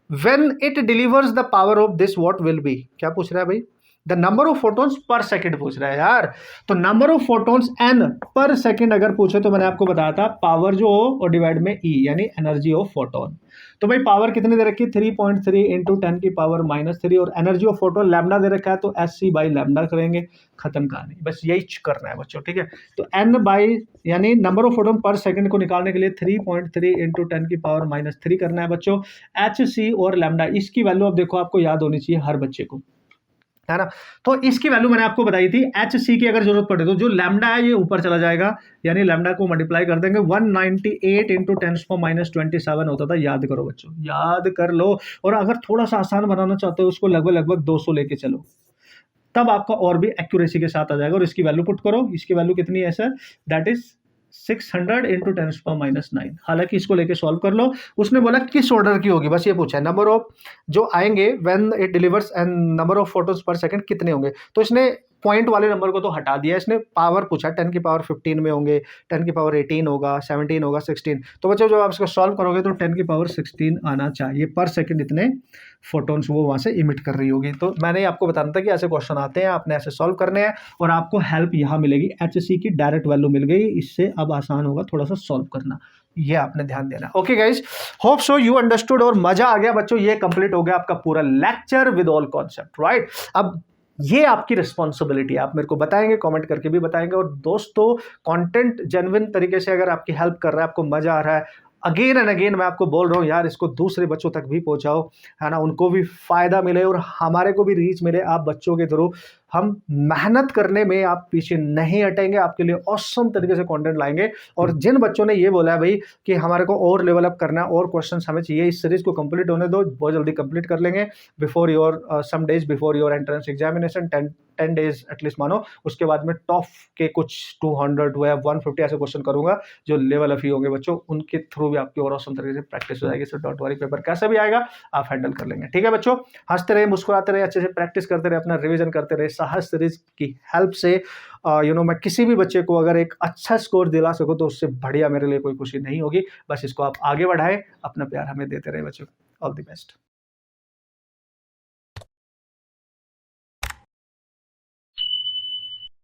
Speaker 1: When it delivers the power of this what will be, क्या पूछ रहा है भाई, द नंबर ऑफ फोटोन्स पर सेकंड पूछ रहा है यार। तो नंबर ऑफ फोटोन्स एन पर सेकंड अगर पूछे तो मैंने आपको बताया था पावर जो हो और डिवाइड में ई, यानी एनर्जी ऑफ फोटोन। तो भाई पावर कितनी दे रखी है, 3.3 इंटू 10⁻³ और एनर्जी ऑफ फोटोन लैम्डा दे रखा है, तो SC बाई लैम्डा करेंगे, खत्म कहानी, बस यही करना है बच्चों। ठीक है, तो एन बाई यानी नंबर ऑफ फोटोन पर सेकंड को निकालने के लिए 3.3 इंटू 10⁻³ करना है बच्चों। HC और लैम्डा, इसकी वैल्यू अब देखो आपको याद होनी चाहिए हर बच्चे को, है ना। तो इसकी वैल्यू मैंने आपको बताई थी, HC की अगर जरूरत पड़े तो जो लैम्डा है ये ऊपर चला जाएगा, यानी लैम्डा को मल्टीप्लाई कर देंगे, 198 इंटू 10⁻27 होता था, याद करो बच्चों, याद कर लो। और अगर थोड़ा सा आसान बनाना चाहते हो उसको लगभग 200 लेके चलो, तब आपका और भी एक्यूरेसी के साथ आ जाएगा। और इसकी वैल्यू पुट करो, इसकी वैल्यू कितनी है सर, दैट इज 600 इंटू 10⁻⁹। हालांकि इसको लेके सॉल्व कर लो। उसने बोला किस ऑर्डर की होगी, बस ये पूछा है, नंबर ऑफ जो आएंगे when it delivers and number of photos पर सेकंड कितने होंगे, तो इसने पॉइंट वाले नंबर को तो हटा दिया, इसने पावर पूछा, 10⁻15 में होंगे, 10⁻18 होगा, 17 होगा, 16। तो बच्चों जब आप इसको सॉल्व करोगे तो 10⁻16 आना चाहिए पर सेकंड, इतने फोटोन्स वो वहां से इमिट कर रही होगी। तो मैंने आपको बताना था कि ऐसे क्वेश्चन आते हैं, आपने ऐसे सॉल्व करने हैं, और आपको हेल्प यहाँ मिलेगी, HC की डायरेक्ट वैल्यू मिल गई, इससे अब आसान होगा थोड़ा सा सॉल्व करना, ये आपने ध्यान देना। Okay guys, hope so you understood, और मजा आ गया बच्चों, ये कंप्लीट हो गया आपका पूरा lecture with all concept, right. अब ये आपकी रिस्पॉन्सिबिलिटी, आप मेरे को बताएंगे, कमेंट करके भी बताएंगे। और दोस्तों, कंटेंट जेन्युइन तरीके से अगर आपकी हेल्प कर रहा है, आपको मजा आ रहा है, अगेन एंड अगेन मैं आपको बोल रहा हूँ यार, इसको दूसरे बच्चों तक भी पहुंचाओ, है ना, उनको भी फायदा मिले और हमारे को भी रीच मिले आप बच्चों के थ्रू। हम मेहनत करने में आप पीछे नहीं हटेंगे, आपके लिए ऑसम तरीके से कंटेंट लाएंगे। और जिन बच्चों ने ये बोला है भाई कि हमारे को और लेवल अप करना है, और क्वेश्चन हमें चाहिए, इस सीरीज को कंप्लीट होने दो, बहुत जल्दी कंप्लीट कर लेंगे before your some days before your entrance examination, 10 days at least मानो। उसके बाद में टॉप के कुछ 200 या 150 ऐसे क्वेश्चन करूंगा जो लेवल अप ही होंगे बच्चों, उनके थ्रू भी आपकी और ऑसम तरीके से प्रैक्टिस हो जाएगी। सो डोंट वरी, पेपर कैसा भी आएगा आप हैंडल कर लेंगे। ठीक है बच्चों, हंसते रहे, मुस्कुराते रहे, अच्छे से प्रैक्टिस करते रहे, अपना रिवीजन करते रहे। साहस सीरीज की हेल्प से मैं किसी भी बच्चे को अगर एक अच्छा स्कोर दिला सकूं तो उससे बढ़िया मेरे लिए कोई खुशी नहीं होगी। बस इसको आप आगे बढ़ाएं, अपना प्यार हमें देते रहे बच्चों। All the best.